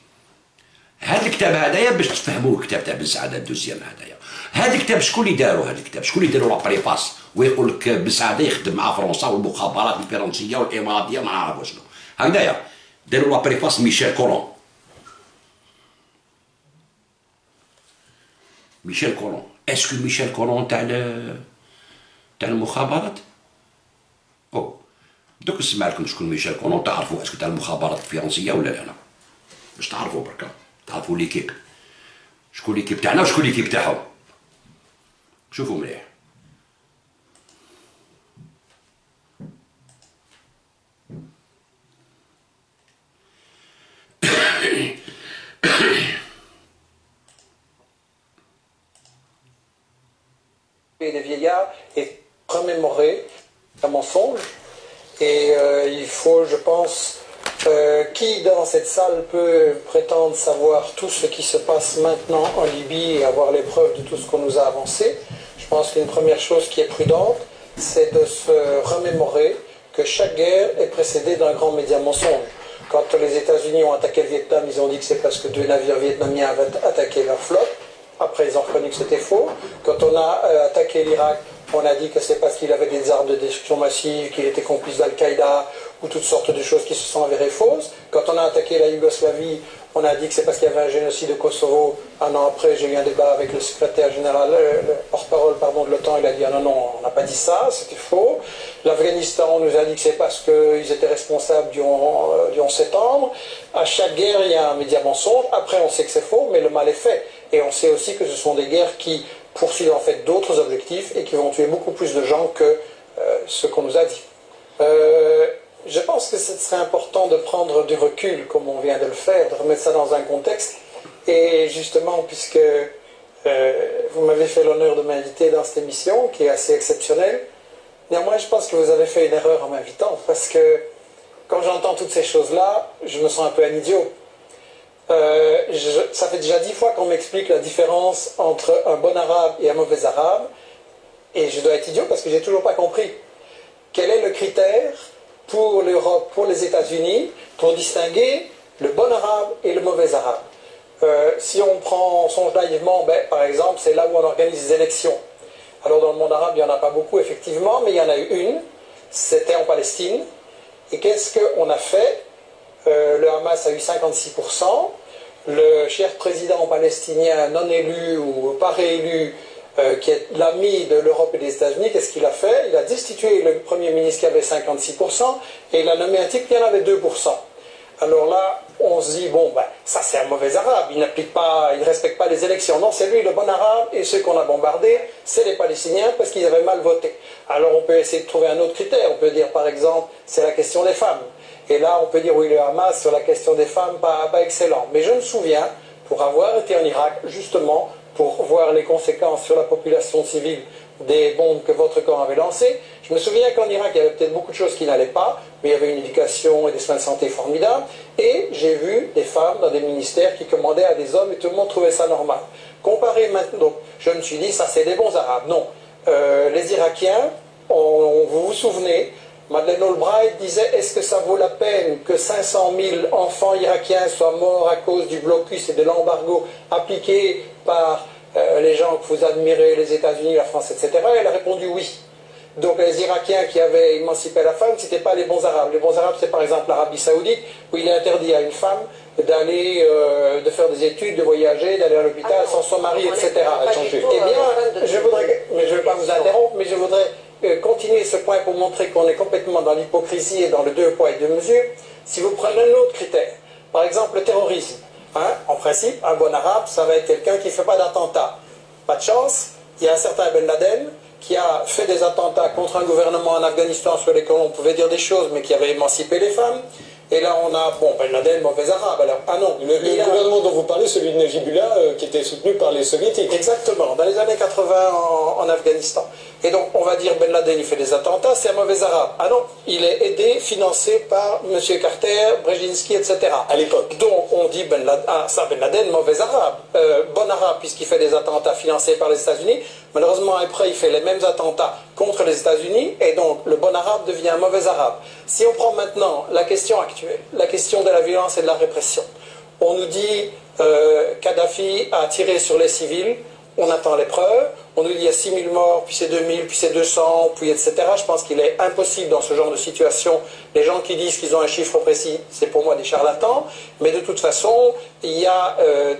هذا الكتاب هذايا باش تفهموا الكتاب تاع بن سعاده الدوزيام هذايا. هذا الكتاب شكون اللي داروا؟ هذا الكتاب شكون اللي داروا لابريفاس ويقول لك بن سعاده يخدم مع فرنسا والمخابرات الفرنسيه والاماراتيه ما نعرف شنو هكذايا. داروا لابريفاس ميشيل كولون. ميشيل كولون اسكو ميشيل كولون تاع المخابرات؟ او دوك نسمع لكم شكون ميشيل كولون تعرفوا اسكو تاع المخابرات الفرنسيه ولا لا؟ باش تعرفوا بركا تعرفوا ليكيب شكون ليكيب تاعنا وشكون ليكيب تاعهم. شوفوا مليح. Les vieillards et remémorer un mensonge. Et il faut, je pense, qui dans cette salle peut prétendre savoir tout ce qui se passe maintenant en Libye et avoir les preuves de tout ce qu'on nous a avancé. Je pense qu'une première chose qui est prudente, c'est de se remémorer que chaque guerre est précédée d'un grand média mensonge. Quand les États-Unis ont attaqué le Vietnam, ils ont dit que c'est parce que 2 navires vietnamiens avaient attaqué leur flotte. Après, ils ont reconnu que c'était faux. Quand on a attaqué l'Irak, on a dit que c'est parce qu'il avait des armes de destruction massive, qu'il était complice d'Al-Qaïda, ou toutes sortes de choses qui se sont avérées fausses. Quand on a attaqué la Yougoslavie, on a dit que c'est parce qu'il y avait un génocide au Kosovo. Un an après, j'ai eu un débat avec le secrétaire général, le porte-parole de l'OTAN, il a dit « Ah non, non, on n'a pas dit ça, c'était faux ». L'Afghanistan, on nous a dit que c'est parce qu'ils étaient responsables du 11 septembre. À chaque guerre, il y a un média mensonge. Après, on sait que c'est faux, mais le mal est fait. Et on sait aussi que ce sont des guerres qui poursuivent en fait d'autres objectifs et qui vont tuer beaucoup plus de gens que ce qu'on nous a dit. Je pense que ce serait important de prendre du recul, comme on vient de le faire, de remettre ça dans un contexte. Et justement, puisque vous m'avez fait l'honneur de m'inviter dans cette émission, qui est assez exceptionnelle, néanmoins, je pense que vous avez fait une erreur en m'invitant, parce que quand j'entends toutes ces choses-là, je me sens un peu un idiot. Ça fait déjà 10 fois qu'on m'explique la différence entre un bon arabe et un mauvais arabe, et je dois être idiot parce que j'ai toujours pas compris. Quel est le critère pour l'Europe, pour les États-Unis, pour distinguer le bon arabe et le mauvais arabe? Si on songe naïvement, par exemple, c'est là où on organise des élections. Alors dans le monde arabe, il n'y en a pas beaucoup, effectivement, mais il y en a eu une, c'était en Palestine. Et qu'est-ce qu'on a fait? Le Hamas a eu 56%, le cher président palestinien non élu ou pas réélu, qui est l'ami de l'Europe et des États-Unis, qu'est-ce qu'il a fait? Il a destitué le Premier ministre qui avait 56% et il a nommé un type qui en avait 2%. Alors là, on se dit, bon, ça c'est un mauvais arabe, il ne respecte pas les élections. Non, c'est lui le bon arabe, et ceux qu'on a bombardés, c'est les Palestiniens parce qu'ils avaient mal voté. Alors on peut essayer de trouver un autre critère, on peut dire par exemple, c'est la question des femmes. Et là, on peut dire, oui, le Hamas, sur la question des femmes, pas excellent. Mais je me souviens, pour avoir été en Irak, justement, pour voir les conséquences sur la population civile des bombes que votre camp avait lancées, je me souviens qu'en Irak, il y avait peut-être beaucoup de choses qui n'allaient pas, mais il y avait une éducation et des soins de santé formidables, et j'ai vu des femmes dans des ministères qui commandaient à des hommes, et tout le monde trouvait ça normal. Comparé maintenant, donc, je me suis dit, ça c'est des bons arabes. Non. Les Irakiens, vous vous souvenez, Madeleine Albright disait, est-ce que ça vaut la peine que 500 000 enfants irakiens soient morts à cause du blocus et de l'embargo appliqué par les gens que vous admirez, les États-Unis, la France, etc. Elle a répondu oui. Donc les Irakiens qui avaient émancipé la femme, ce n'étaient pas les bons arabes. Les bons arabes, c'est par exemple l'Arabie Saoudite, où il est interdit à une femme d'aller, de faire des études, de voyager, d'aller à l'hôpital sans son mari, etc. Eh bien, je voudrais, mais je ne vais pas vous interrompre, mais je voudrais continuer ce point pour montrer qu'on est complètement dans l'hypocrisie et dans le 2 poids et 2 mesures. Si vous prenez un autre critère, par exemple le terrorisme, en principe, un bon arabe, ça va être quelqu'un qui ne fait pas d'attentat. Pas de chance, il y a un certain Ben Laden qui a fait des attentats contre un gouvernement en Afghanistan sur lesquels on pouvait dire des choses, mais qui avait émancipé les femmes. Et là, on a, bon, Ben Laden, mauvais arabe. Alors, ah non. Le gouvernement dont vous parlez, celui de Najibullah, qui était soutenu par les soviétiques. Exactement, dans les années 80 en Afghanistan. Et donc, on va dire Ben Laden, il fait des attentats, c'est un mauvais arabe. Ah non, il est aidé, financé par M. Carter, Brzezinski, etc. À l'époque. Donc, on dit Ben Laden, Ben Laden, mauvais arabe. Bon arabe, puisqu'il fait des attentats financés par les États-Unis. Malheureusement, après, il fait les mêmes attentats contre les États-Unis, et donc le bon arabe devient un mauvais arabe. Si on prend maintenant la question actuelle, la question de la violence et de la répression, on nous dit Kadhafi a tiré sur les civils, on attend les preuves, on nous dit il y a 6 000 morts, puis c'est 2 000, puis c'est 200, puis etc. Je pense qu'il est impossible dans ce genre de situation. Les gens qui disent qu'ils ont un chiffre précis, c'est pour moi des charlatans, mais de toute façon, il y a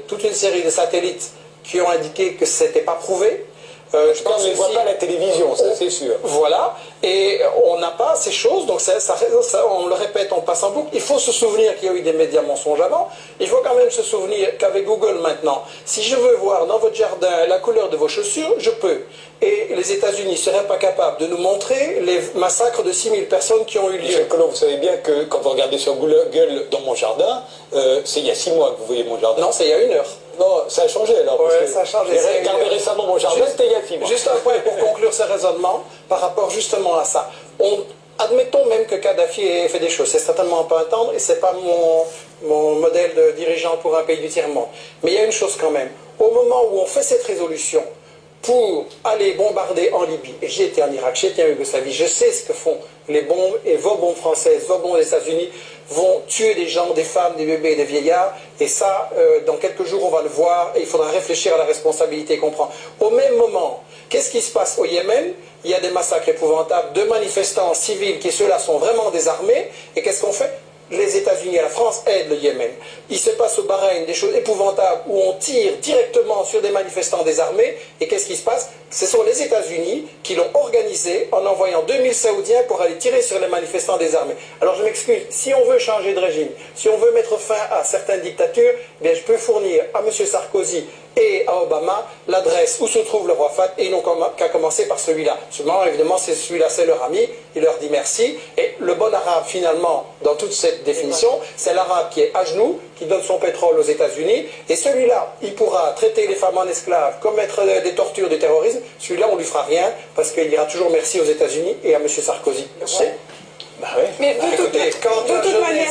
toute une série de satellites qui ont indiqué que ce n'était pas prouvé. Je pense qu'on ne voit pas à la télévision, ça c'est sûr. Voilà, et on n'a pas ces choses, donc ça, on le répète, on passe en boucle. Il faut se souvenir qu'il y a eu des médias mensonges avant. Il faut quand même se souvenir qu'avec Google maintenant, si je veux voir dans votre jardin la couleur de vos chaussures, je peux. Et les États-Unis ne seraient pas capables de nous montrer les massacres de 6 000 personnes qui ont eu lieu. Michel Collomb, vous savez bien que quand vous regardez sur Google dans mon jardin, c'est il y a 6 mois que vous voyez mon jardin. Non, c'est il y a 1 heure. Non, ça a changé alors. Ouais, ça a changé. J'ai regardé récemment mon jardin, c'était il y a 6 mois. Juste un point pour conclure ce raisonnement par rapport justement à ça. Admettons même que Kadhafi ait fait des choses. C'est certainement pas attendre et c'est pas mon modèle de dirigeant pour un pays du tiers-monde. Mais il y a une chose quand même. Au moment où on fait cette résolution pour aller bombarder en Libye, et j'ai été en Irak, j'ai été en Yougoslavie, je sais ce que font les bombes, et vos bombes françaises, vos bombes des États-Unis vont tuer des gens, des femmes, des bébés et des vieillards, et ça, dans quelques jours, on va le voir, et il faudra réfléchir à la responsabilité qu'on prend. Au même moment, qu'est-ce qui se passe au Yémen? Il y a des massacres épouvantables de manifestants civils qui, ceux-là, sont vraiment désarmés, et qu'est-ce qu'on fait? Les États-Unis et la France aident le Yémen. Il se passe au Bahreïn des choses épouvantables où on tire directement sur des manifestants désarmés. Et qu'est-ce qui se passe? Ce sont les États-Unis qui l'ont organisé en envoyant 2000 Saoudiens pour aller tirer sur les manifestants désarmés. Alors je m'excuse, si on veut changer de régime, si on veut mettre fin à certaines dictatures, eh bien je peux fournir à M. Sarkozy et à Obama l'adresse où se trouve le roi Fahd, et ils n'ont qu'à commencer par celui-là. Seulement, évidemment, celui-là, c'est leur ami, il leur dit merci, et le bon arabe, finalement, dans toute cette définition, c'est l'arabe qui est à genoux, qui donne son pétrole aux États-Unis, et celui-là, il pourra traiter les femmes en esclaves, commettre des tortures, du terrorisme, celui-là, on ne lui fera rien, parce qu'il dira toujours merci aux États-Unis et à M. Sarkozy. Merci. Bah ouais. Mais de toute manière,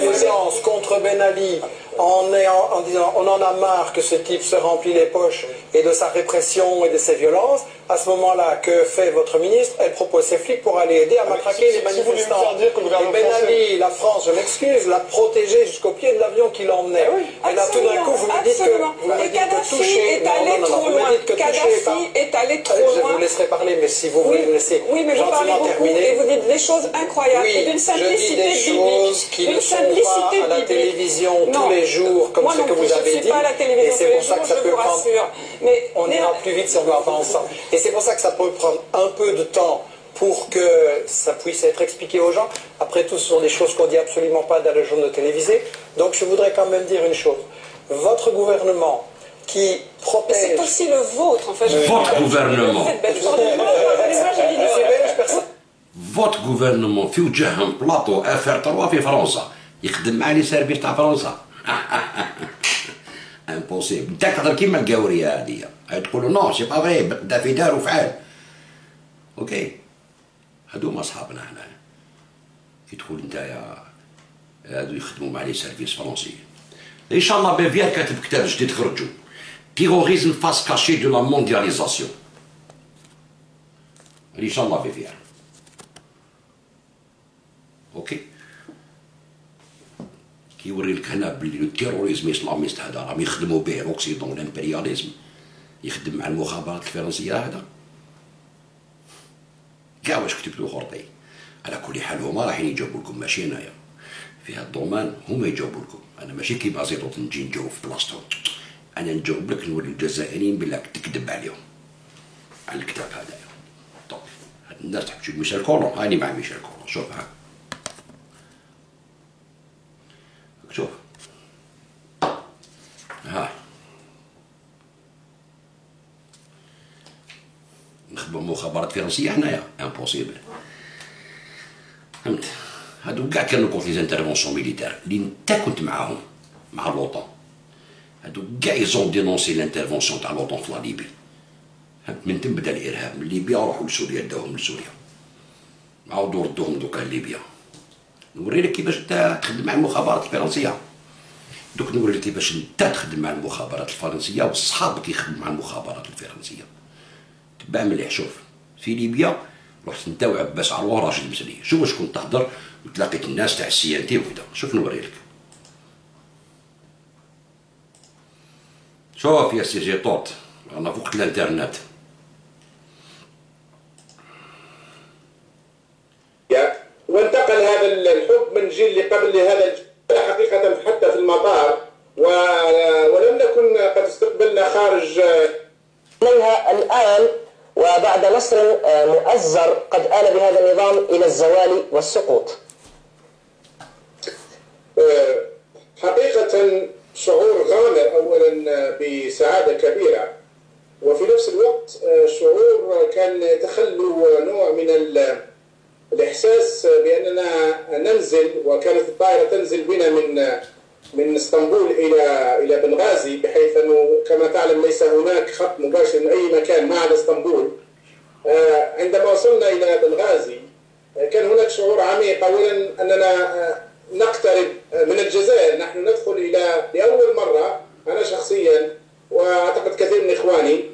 violence contre Ben Ali, en disant on en a marre que ce type se remplit les poches et de sa répression et de ses violences, à ce moment-là, que fait votre ministre? Elle propose ses flics pour aller aider à matraquer les manifestants. Et Ben Ali, la France, je m'excuse, l'a protégé jusqu'au pied de l'avion qui l'emmenait. Et là, tout d'un coup, vous me dites que Kadhafi est allé trop loin. Kadhafi est allé trop loin. Je vous laisserai parler, mais si vous voulez me laisser gentiment terminer. Et vous dites des choses incroyables, et d'une simplicité biblique. Je dis des choses qui ne sont pas à la télévision tous les jours, comme ce que vous avez dit. Et c'est pour ça que ça peut prendre... On ira plus vite si on va pas ensemble. Et c'est pour ça que ça peut prendre un peu de temps pour que ça puisse être expliqué aux gens. Après tout, ce sont des choses qu'on ne dit absolument pas dans les journaux télévisés. Donc je voudrais quand même dire une chose. Votre gouvernement qui protège... C'est aussi le vôtre, en fait. Votre gouvernement. Votre gouvernement في وجههم بلاطو افير 3 في فرنسا يخدم مع لي سيرفيس تاع فرنسا. امبوسيبل. انت تهضر كيما القاوريه هذه. تقولوا نو سي با فري بدا في دار وفعال. اوكي. هذوما اصحابنا هنا. كي تقول نتايا هادو يخدموا مع لي سيرفيس فرنسيين. ان شاء الله بافيار كاتب كتاب جديد خرجوا. Terrorisme face cachée de la mondialisation. ان شاء الله بافيار. اوكي كيوري لك هنا باللي التيروريزم الاسلاميست هذا راهم يخدموا به لوكسيدون الامبرياليزم يخدم مع المخابرات الفرنسيه هذا كاع واش كتبتو خرطي. على كل حال هما رايحين يجاوبوا لكم ماشي انايا في هذا الدومان، هما يجاوبوا لكم. انا ماشي كيما زيطوط نجي نجاوب في بلاصتهم، انا نجاوب لك نوري الجزائريين بلا تكذب عليهم على الكتاب هذايا. دونك هاد الناس تحب تشوف ميشيل كولون، هاني مع ميشيل كولون. شوف ها شوف ها نخدموا مخابرات فرنسيه حنايا امبوسيبل. فهمت؟ هادو كاع كانوا كونت لي انترفونسيون ميليتير اللي انت كنت معاهم مع لوطون، هادو كاع يزون دينونسي لانترفونسيون تاع لوطون في ليبي. فهمت؟ من تم بدا الارهاب من ليبيا روحوا لسوريا داوهم لسوريا عاودوا ردوهم دوكا لليبيا. نوري لك كيفاش انت تخدم مع المخابرات الفرنسيه. دوك نوري لك كيفاش انت تخدم مع المخابرات الفرنسيه وصحابك يخدموا مع المخابرات الفرنسيه. تبع مليح. شوف في ليبيا رحت انت وعباس عروه وراشد مسلي، شوف واش كنت تهضر وتلاقيت الناس تاع السي ان تي وكذا. شوف نوري لك. شوف يا سي جي طوط رانا فوق الانترنت. وانتقل هذا الحب من جيل لقبل لهذا الجيل حقيقة حتى في المطار، ولم نكن قد استقبلنا خارج عليها الآن وبعد نصر مؤزر قد آل بهذا النظام إلى الزوال والسقوط. حقيقة شعور غامر أولا بسعادة كبيرة، وفي نفس الوقت شعور كان يتخلو نوع من الإحساس بأننا ننزل، وكانت الطائرة تنزل بنا من اسطنبول إلى بنغازي، بحيث أنه كما تعلم ليس هناك خط مباشر من أي مكان ما عدا اسطنبول. عندما وصلنا إلى بنغازي كان هناك شعور عميق، أولا أننا نقترب من الجزائر. نحن ندخل لأول مرة أنا شخصيا وأعتقد كثير من إخواني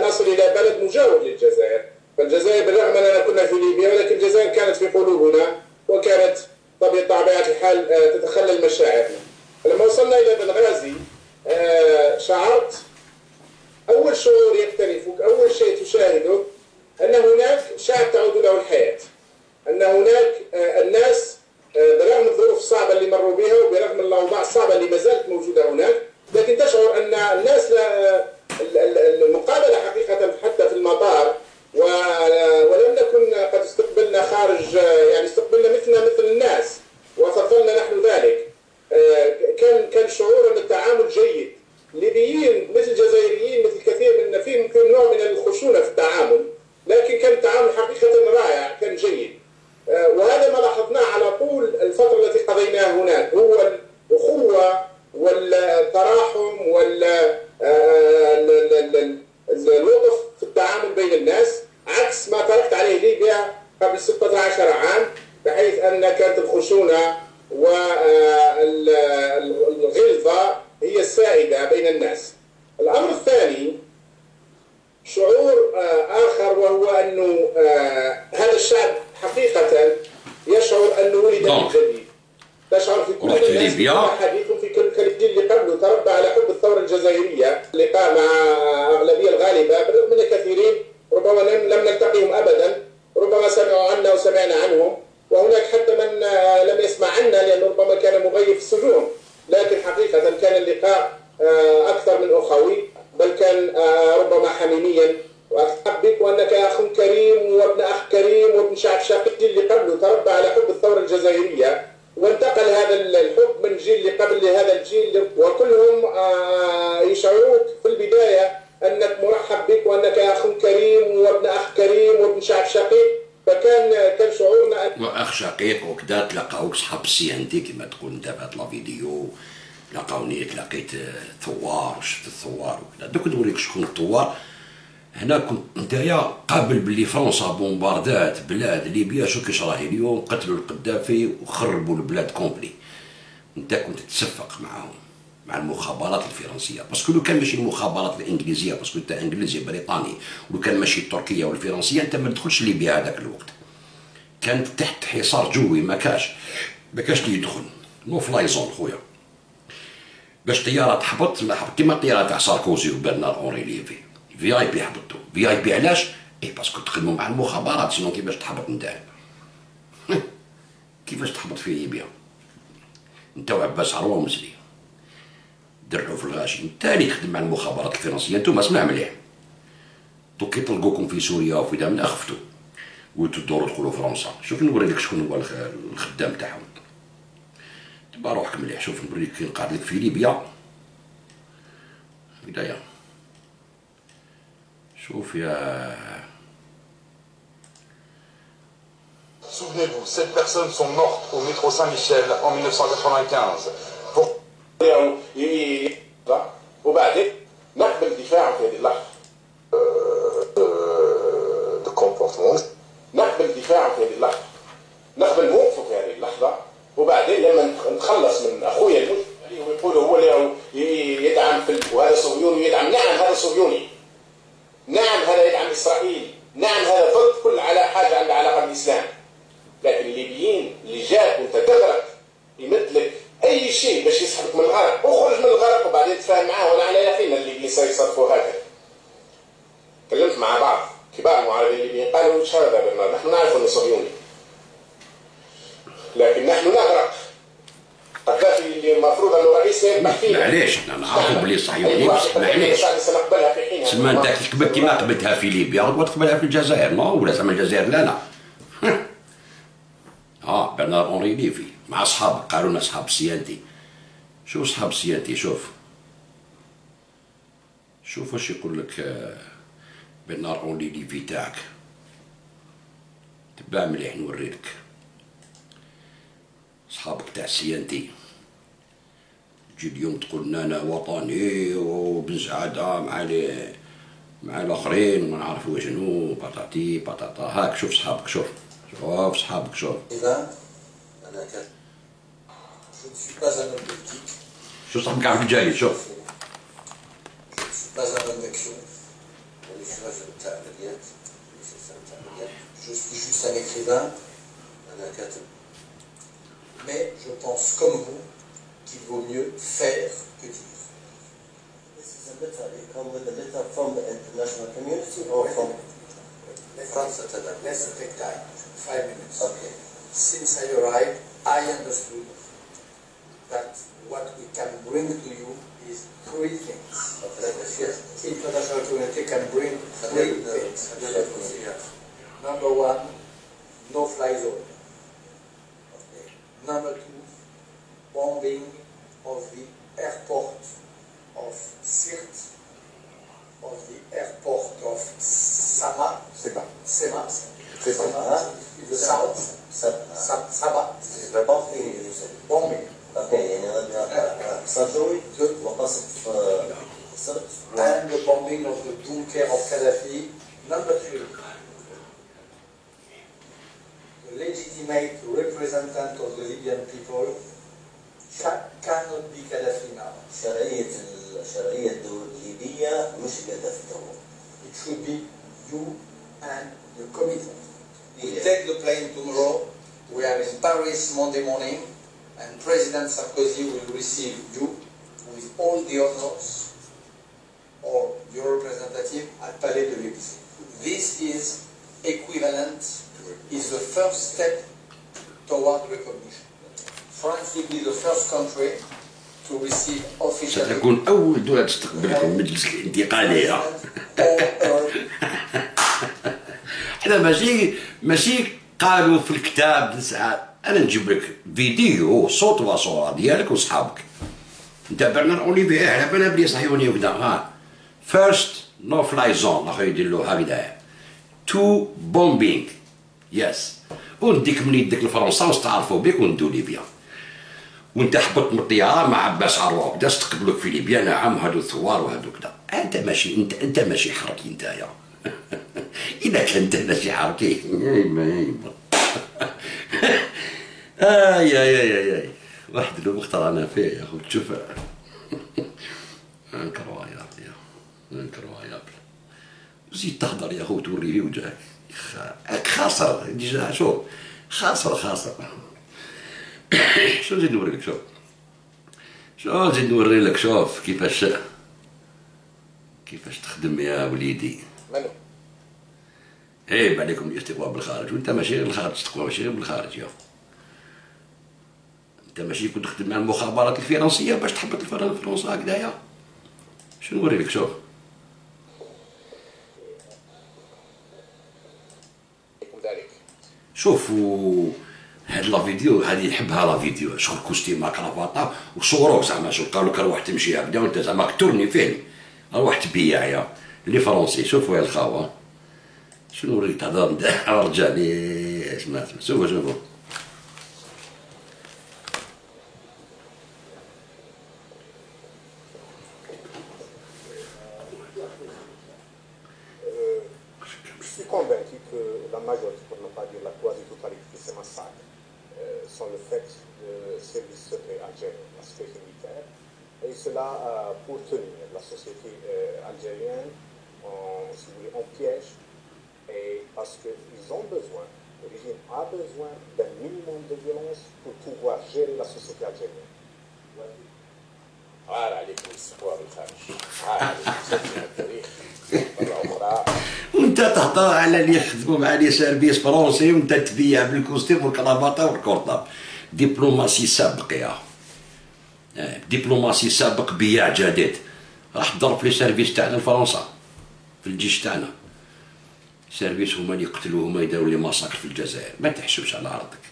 نصل إلى بلد مجاور للجزائر. فالجزائر بالرغم أننا كنا في ليبيا ولكن الجزائر كانت في قلوبنا، وكانت طبيعة الحال تتخلل مشاعرنا. فلما وصلنا إلى بنغازي شعرت أول شعور يختلفك، أول شيء تشاهده أن هناك شعب تعود له الحياة، أن هناك الناس برغم الظروف الصعبة اللي مروا بها وبرغم الأوضاع الصعبة اللي ما زالت موجودة هناك، لكن تشعر أن الناس المقابلة حقيقة حتى في المطار، ولم نكن قد استقبلنا خارج، يعني استقبلنا مثل الناس وفضلنا نحن ذلك. كان شعور أن التعامل جيد. ليبيين مثل جزائريين مثل كثير من فيهم يمكن نوع من الخشونة في التعامل، لكن كان التعامل حقيقة رائع، كان جيد. وهذا ما لاحظناه على طول الفترة التي قضيناها هناك، هو الأخوة والتراحم واللطف في التعامل بين الناس، عكس ما تركت عليه ليبيا قبل 16 عام، بحيث أن كانت الخشونة والغلظة هي السائدة بين الناس. الأمر الثاني شعور آخر، وهو أنه هذا الشعب حقيقة يشعر أنه ولد من جديد. تشعر في كل الناس حديثهم في كل الجيل اللي قبله تربى على حب الثورة الجزائرية، اللقاء مع أغلبية الغالبة بالرغم من كثيرين ربما لم نلتقيهم أبدا، ربما سمعوا عنا وسمعنا عنهم، وهناك حتى من لم يسمع عنا لأنه ربما كان مغيب في السجون، لكن حقيقة كان اللقاء أكثر من أخوي، بل كان ربما حميميا. وأحبك وأنك أخ كريم وابن أخ كريم وابن شعب شقيق اللي قبله تربى على حب الثورة الجزائرية، وانتقل هذا الحب من جيل لقبل لهذا الجيل، وكلهم يشعروك في البداية أنك مرحب بك وأنك أخ كريم وابن أخ كريم وابن شعب شقيق. فكان شعورنا واخ شقيق وكذا. تلاقاوك صحاب السي ان تي كما تقول انت في هاد لا فيديو، لقاوني تلاقيت ثوار وشفت الثوار وكذا. دوك نوريك شكون الثوار. هنا كنت نتايا قابل باللي فرنسا بومباردات بلاد ليبيا، شو كيش راهي اليوم، قتلوا القذافي وخربوا البلاد كومبلي. انت كنت تتسفق معاهم مع المخابرات الفرنسيه، باسكو لو كان ماشي المخابرات الانجليزيه، باسكو انت انجليزي بريطاني، ولو كان ماشي التركيه والفرنسيه انت ما تدخلش ليبيا هذاك الوقت، كانت تحت حصار جوي، ما كاش اللي يدخل، نو فلاي زون خويا. باش طياره تهبط كيما الطياره تاع ساركوزي وبرنار اونري ليفي، في اي بي هبطوا. في اي بي علاش؟ باسكو تخدموا مع المخابرات، سينو كيفاش تهبط نتايا؟ كيفاش تهبط في ليبيا؟ انت وعباس عروه ومسلي درعوا في الغاشي، انت اللي تخدم مع المخابرات الفرنسيه. انتم اسمع مليح، دوك يطلقوكم في سوريا وفي دام اخفتوا وتدوروا تدخلوا فرنسا. شوف نوري لك شكون هو الخدام تاعهم. تبع روحك مليح. شوف نوريك فين قاعد لك في ليبيا بدايه. شوف يا Souvenez-vous, 7 personnes sont mortes au métro Saint-Michel en 1995. وبعدين نقبل دفاعه في هذه اللحظة. de comportement. نقبل دفاعه في هذه اللحظة. نقبل موقفه في هذه اللحظة. وبعدين لما نتخلص من أخويا المجرم ويقولوا هو انه يدعم وهذا صهيوني يدعم، نعم هذا صهيوني، نعم هذا يدعم اسرائيل، نعم هذا ضد كل على حاجه عندها علاقه بالاسلام. لكن الليبيين اللي جاك وانت تغرق يمد لك اي شيء باش يسحبك من الغرق، اخرج من الغرق وبعدين تفاهم معاه. وانا على يقين الليبيين سيصرفوا هكذا. تكلمت مع بعض كبار المعارضين الليبيين قالوا مش هذا برنامج، نحن نعرف انه صهيوني لكن نحن نغرق. قذافي اللي المفروض انه رئيس يذبح فينا. معليش نعرفوا بلي صهيوني بس معليش. سنقبلها في حينها. تسمى انت كيما قبلتها في ليبيا وتقبلها في الجزائر، نو ولا زعما الجزائر لا. برنار اونري ليفي مع اصحابك قالوا لنا اصحاب سيانتي. شوف اصحاب سيانتي، شوف واش يقول لك برنار اونري ليفي تاعك. تبع مليح نوريلك اصحابك تاع سيانتي. تجي اليوم تقول لنا انا وطني وبن سعاده مع الاخرين وما نعرف شنو بطاطي بطاطا. هاك شوف صحابك، شوف صحابك، شوف. شوف صاحبك عارف الجاي، شوف. Mais je pense comme vous qu'il vaut mieux faire que dire. This is a letter. You come with a letter from the international community or from France? Let's take time. 5 minutes. Okay. Since I arrived, I understood that what we can bring to you is 3 things. Yes. International community can bring 3 things. Number 1, no-fly zone. Number 2, bombing of the airport of Sirte, of the airport of Sema, the south, Sabah, bombing. Okay, and the bombing of the bunker of Gaddafi. Number 3, legitimate representative of the Libyan people cannot be Gaddafi now. شرعية الدولة الليبية مش قذافي. It should be you and your committee. We take the plane tomorrow. We are in Paris Monday morning, and President Sarkozy will receive you with all the honors or your representative at Palais de l'Élysée. This is equivalent. Is the first step toward recognition. France will be the first country to receive officially. ستكون أول دولة تستقبلكم مجلس الانتقالية. حنا ماشي قالوا في الكتاب ساعات. أنا نجيب لك فيديو صوت وصورة ديالك وصحابك. أنت برنار أوليفي على بالنا بلي صهيوني وكذا. First no fly zone أخويا يدير له هكذا. 2 bombing. يس ونديك من يدك لفرنسا واستعرفوا بك وندو ليبيا. وانت حبط من الطياره مع عباس عروه بدا استقبلوك في ليبيا. نعم هادو ثوار وهادو كذا. انت ماشي حركي نتايا. اذا كنت ماشي حركي اي واحد الوقت رانا فيه يا اخو. تشوف انكرويابل زيد تهضر يا اخو توري لي وجهك. خاسر ديجا. شوف خاسر. شو نزيد نوري لك؟ شوف كيفاش تخدم يا وليدي. منو؟ عيب عليكم الاستقبال بالخارج، وانت ماشي غير الخارج تستقبل، ماشي غير بالخارج. يا انت ماشي كنت تخدم مع المخابرات الفرنسيه باش تحبط فرنسا هكذايا. شو نوري لك؟ شوفوا هاد لا فيديو هادي نحبها لا فيديو. شغل كوستيما كرافاطه وصوروك زعما شغل قالوا لك روح تمشي هكذا وانت زعما تورني فيلم روح تبيع يا لي فرونسي. شوفوا يا الخاوه شنو نوريك تهضر على رجالي. اسمع شوفوا convaincu que la majorité, pour ne pas dire la quasi-totalité de ces massacres, sont le fait de services secrets algériens, la sécurité militaire, Et cela pour tenir la société algérienne si vous voulez, en piège, et parce qu'ils ont besoin, le régime a besoin d'un minimum de violence pour pouvoir gérer la société algérienne. عار عليكم الاستقرار الخارجي، عار عليكم سجل التاريخ مرة أخرى. وانت تهضر على اللي يخدموا مع لي سيرفيس فرونسي وانت تبيع بالكوستيم والكرافطه والكورطاب. دبلوماسي سابق يا دبلوماسي سابق بياع جديد. راح تضرب في لي سيرفيس تاعنا لفرنسا في الجيش تاعنا. سيرفيس هما اللي يقتلوا هما يداروا لي ماساكر في الجزائر. ما تحشمش على ارضك.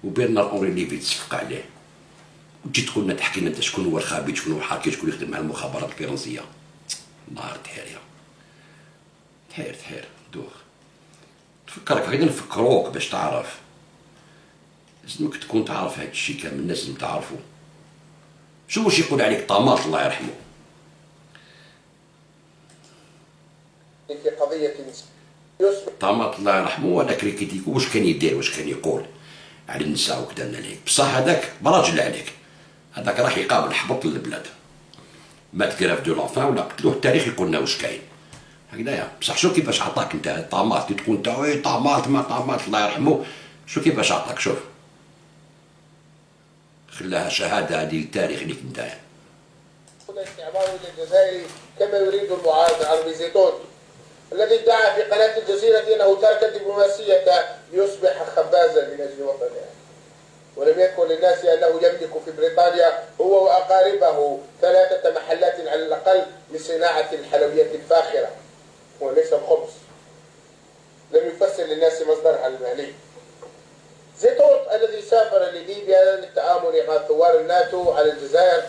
وبرنار اونري ليفي تصفق عليه. وتجي تقول لنا تحكي لنا انت شكون هو الخابئ، شكون هو الحاكي، شكون يخدم مع المخابرات الفرنسيه. نهار تحير تحير دوخ. تفكرك غير نفكروك باش تعرف. لازمك تكون تعرف هاد الشيء كامل، الناس لازم تعرفو. شو واش يقول عليك طاماط الله يرحمه. في قضية طاماط الله يرحمه ولا كريكيتيكو واش كان يدير واش كان يقول على النساء وكذا عليك. بصح هذاك براجل عليك، هذاك راح يقابل حبط للبلاد. مات كراف دو لافان ولا قتلوه، التاريخ يقول لنا واش كاين هكذايا. بصح شوف كيفاش عطاك انت طاماط، كي تقول انت وي طاماط ما طاماط الله يرحمه، شوف كيفاش عطاك. شوف خلاها شهاده هذه للتاريخ ليك انت. استعماره للجزائر كما يريد المعارض العربي زيتون الذي ادعى في قناة الجزيرة أنه ترك الدبلوماسية ليصبح خبازا من أجل وطنه، ولم يكن للناس أنه يملك في بريطانيا هو وأقاربه 3 محلات على الأقل لصناعة الحلويات الفاخرة وليس الخبز. لم يفسر للناس مصدرها المالي. زيتون الذي سافر لليبيا للتعامل مع ثوار الناتو على الجزائر،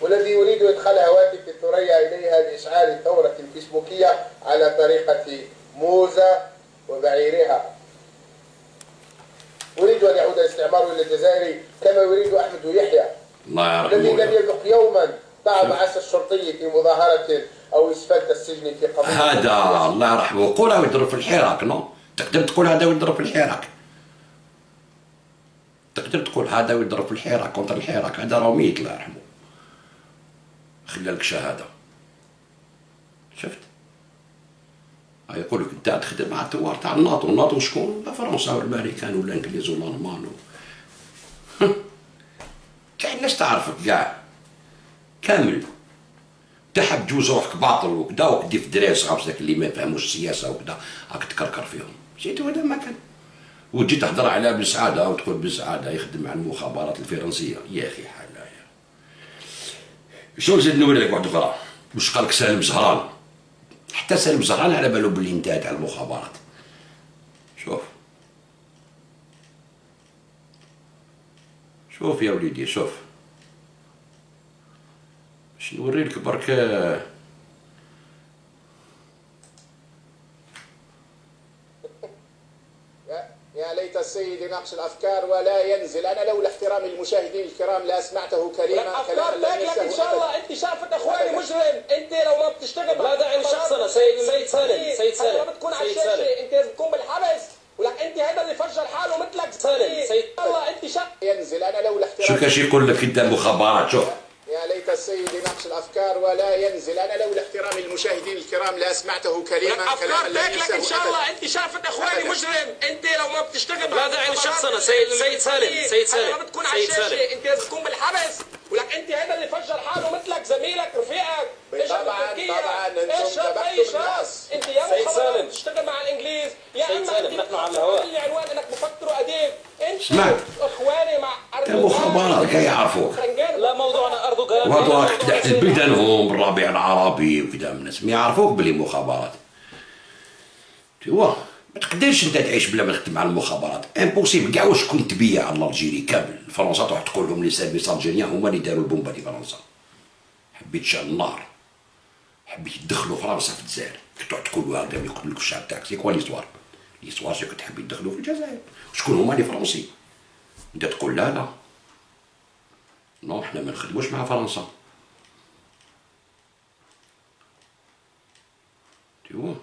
والذي يريد إدخال هواتف الثريا إليها لإشعال الثورة الفيسبوكية على طريقة موزة وبعيرها. يريد أن يعود الاستعمار إلى الجزائر كما يريد أحمد يحيى الذي لم يذق يوما طعم عسى الشرطي في مظاهرة أو إسفلت السجن في قضية. هذا الله يرحمه قولها ويضرب في الحراك. نو تقدر تقول هذا ويضرب في الحراك، تقدر تقول هذا ويضرب في الحراك كونتر الحراك. هذا راه ميت الله يرحمه، خلى لك شهاده. شفت يقول لك انت تخدم مع الثوار تاع الناطو. الناطو شكون؟ لا فرنسا ولا الامريكان ولا الانجليز ولا الالمان. كاين ناس تعرفك كاع كامل. تحب تجوز روحك باطل وكذا وكدي في الدراري صغار ذاك اللي ما يفهموش السياسه وكذا راك تكركر فيهم. جيت هذا ما كان. وتجي تهضر على بن سعاده وتقول بن سعاده يخدم مع المخابرات الفرنسيه. يا اخي حلايا. شنو نزيد نوري لك واحد اخرى. واش قال لك سالم زهران؟ حتى سالم زهران على بالو باللي انت تاع المخابرات. شوف يا وليدي شوف باش نوري لك برك. يا ليت السيد يناقش الافكار ولا ينزل. انا لولا احترام المشاهدين الكرام لاسمعته كلمه الافكار تاكلك ان شاء الله. انت شافت اخواني مجرم، انت لو ما بتشتغل لا داعي لشخصنا. سيد سالم ما بتكون على الشاشه، انت لازم تكون بالحبس. ولك انت هذا اللي فجر حاله مثلك سالم. سيد الله انت ينزل. انا لولا احترام شو كاش يقول لك انت مخابرات. شوف يا ليت السيد يناقش الافكار ولا ينزل. انا لولا احترام المشاهدين الكرام لاسمعته كلمه. الافكار تاكلك ان شاء الله. انت شافت اخواني مجرم، انت لو ما بتشتغل لا داعي لشخصنا. سيد سالم ما بتكون على الشاشه، انت لازم تكون بالحبس. ولك انت هذا اللي فجر حاله مثلك زميلك رفيقك. طبعا انتم تبعتم الناس. انت يا مخابرات تشتغل مع الانجليز يا اما نحن على الهواء. اللي عنوان انك مفكر واديب. انت اخواني مع المخابرات كي يعرفوك. لا موضوعنا اردوغان وهذوك تحت بدنهم بالربيع العربي وكذا من الناس ما يعرفوك بلي مخابرات. ايوا ما تقدرش انت تعيش بلا ما تخدم مع المخابرات. امبوسيبل كاع. واش كنت تبيع على الجيري كامل. فرنسا تروح تقول لهم لي سيرفيس الجيريان هما اللي داروا البومبا دي فرنسا. حبيت تشعل النار، حبيت تدخلوا فرنسا في الجزائر. تروح تقول هذا يقتل لك الشعب تاعك. سي كوا ليستوار؟ ليستوار سي كنت حبيت تدخلوا في الجزائر. شكون هما لي فرنسي؟ انت تقول لا نو احنا ما نخدموش مع فرنسا. ايوا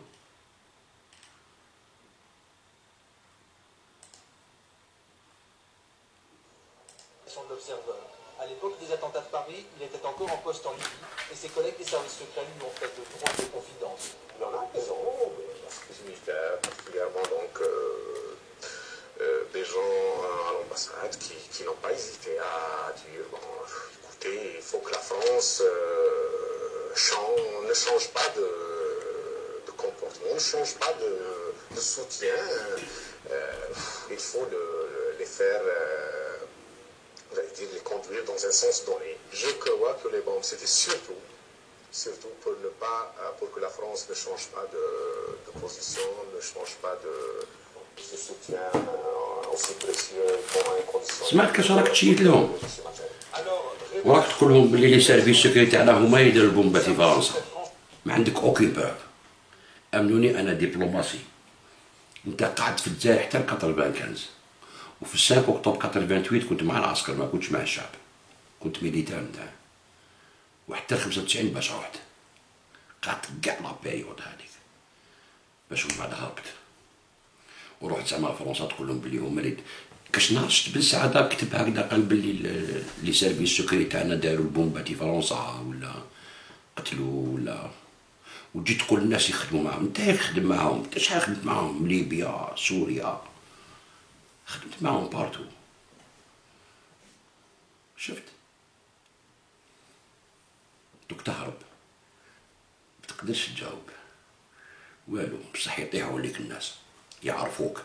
d'observeurs. À l'époque des attentats de Paris, il était encore en poste en Libye et ses collègues des services secrets lui ont fait de drôles de confidences. Non, non, ils ont des militaires, particulièrement donc des gens à l'ambassade qui n'ont pas hésité à dire bon, écoutez, il faut que la France ne change pas de comportement, ne change pas de soutien. Il faut les faire, les conduire dans un sens donné. Je crois que les bombes, c'était surtout pour que la France ne change pas de position, ne change pas de soutien aussi précieux pour un condition. سمعت كاش راك تشيت لهم وراك تقول لهم بلي لي سيرفيس سكري تاعنا هما يديروا البومبات في فرنسا ما عندك اوكين بروف. امنوني انا دبلوماسي. انت قعدت في الجزائر حتى 95 وفي 5 اكتوبر 88 كنت مع العسكر ما كنتش مع الشعب، كنت ميليتير نتاعي وحتى 95 باش رحت قعدت كاع لا بيريود هذيك باش من بعد هربت ورحت زعما فرنسا تقول لهم بلي هما اللي كاش نهار شفت بالسعاده كتب هكذا قال بلي لي سيرفيس سكري تاعنا داروا البومبات في فرنسا ولا قتلوا ولا وتجي تقول الناس يخدموا معاهم. انت يخدم معاهم، انت شحال خدمت معاهم؟ ليبيا، سوريا، خدمت معاهم بارتو. شفت دوك تهرب متقدرش تجاوب والو، بصح يطيحوا عليك الناس يعرفوك.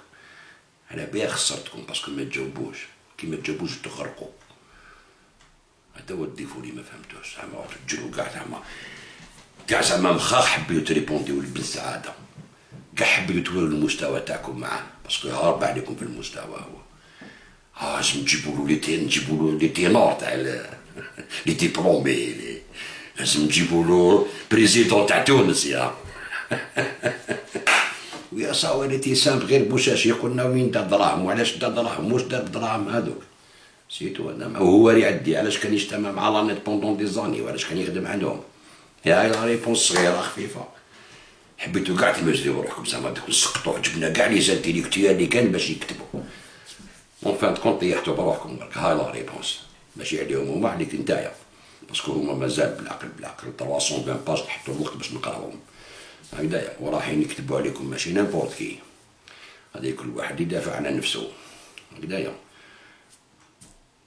انا بيا خسرتكم باسكو ما تجاوبوش، كي ما تجاوبوش تغرقوا. هذا هو الديفو اللي ما فهمتوش. زعما تجرو كاع زعما مخاخ حبيو تريبونديو بالسعاده، كاع حبيو توروا المستوى تاعكم معاه باسكو هارب عليكم في المستوى هو. لازم نجيبولو لي تينور تاع لي ديبلومي، لازم نجيبولو بريزيدون تاع تونس يا ويا صوالتي سامب غير بوشاش يقولنا وين دا دراهم وعلاش دا دراهم واش دا الدراهم هذوك سيتو. هذا هو اللي يعدي علاش كان يجتمع مع لانيت بوندون دي زاني وعلاش كان يخدم عندهم. هاي لا ريبونس صغيره خفيفه. حبيتو كاع تمجدوا روحكم زعما دوك نسقطوا جبنا كاع لي زانتيليكتويال اللي كان باش يكتبوا. اون فان كونت طيحتوا بروحكم برك. هاي لا ريبونس ماشي عليهم هما، عليك نتايا باسكو هما مازال بالعقل 320 باج تحطوا الوقت باش نقراوهم هكذايا ورايحين يكتبوا عليكم ماشي نيمبورت كي. هذا كل واحد يدافع على نفسه هكذايا.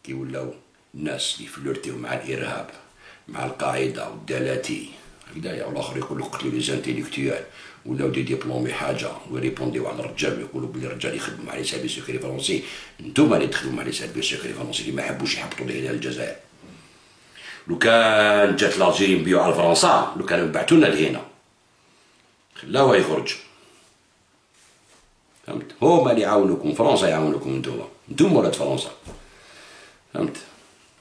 كي ولاو الناس اللي فلورتيو مع الارهاب مع القاعده والدلاتي هكذايا، والاخر يقول لك قتلوا لي زانتيليكتويال ولاو دي ديبلومي حاجه ويريبونديو على الرجال ويقولوا بلي الرجال يخدموا مع لي سيرفيس سكري فرونسي. نتوما اللي تخدموا مع لي سيرفيس سكري فرونسي اللي ما حبوش يحبطوا ليه الجزائر. لو كان جات الجزائر نبيعوا على فرنسا، لو كانوا بعثوا لنا لهنا خلاوه يخرج. فهمت؟ هما اللي يعاونوكم، فرنسا يعاونوكم نتوما ولاد فرنسا. فهمت؟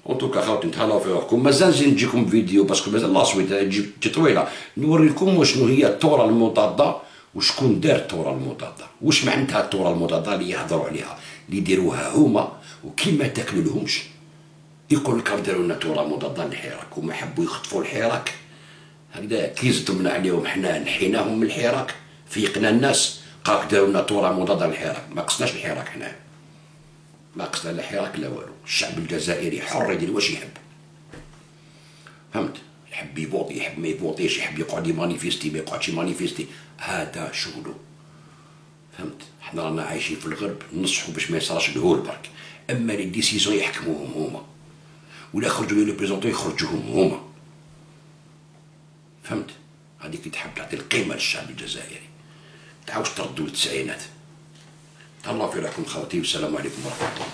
اون توكا خاوتي نتهلاو في روحكم. مازال نزيد نجيكم فيديو باسكو مازال لاصويت تجي طويله نوريكم شنو هي الثوره المضاده وشكون دار الثوره المضاده، واش معناتها الثوره المضاده اللي يهضروا عليها اللي يديروها هما وكيما تاكلوا لهمش. يقول لك داروا لنا ثوره مضاده للحراك وما حبوا يخطفوا الحراك هكذا. كي زدمنا عليهم حنا نحيناهم من الحراك فيقنا الناس قالك داروا لنا ثوره مضاده للحراك. ما قصناش الحراك حنا، ما قصنا لا حراك لا والو. الشعب الجزائري حر يدير واش يحب. فهمت؟ يحب يفوتي يحب ما يفوتيش، يحب يقعد يمانيفيستي ما يقعدش يمانيفيستي، هذا شغله. فهمت؟ حنا رانا عايشين في الغرب نصحوا باش ما يصراش الهول برك، اما لي ديسيزيون يحكموهم هما ولا يخرجوا لي بريزونتو يخرجوهم هما. فهمت؟ هذيك اللي تحب تعطي القيمه للشعب الجزائري. تعاودش تردوا للتسعينات. تهلاو في روحكم خواتي والسلام عليكم ورحمه الله.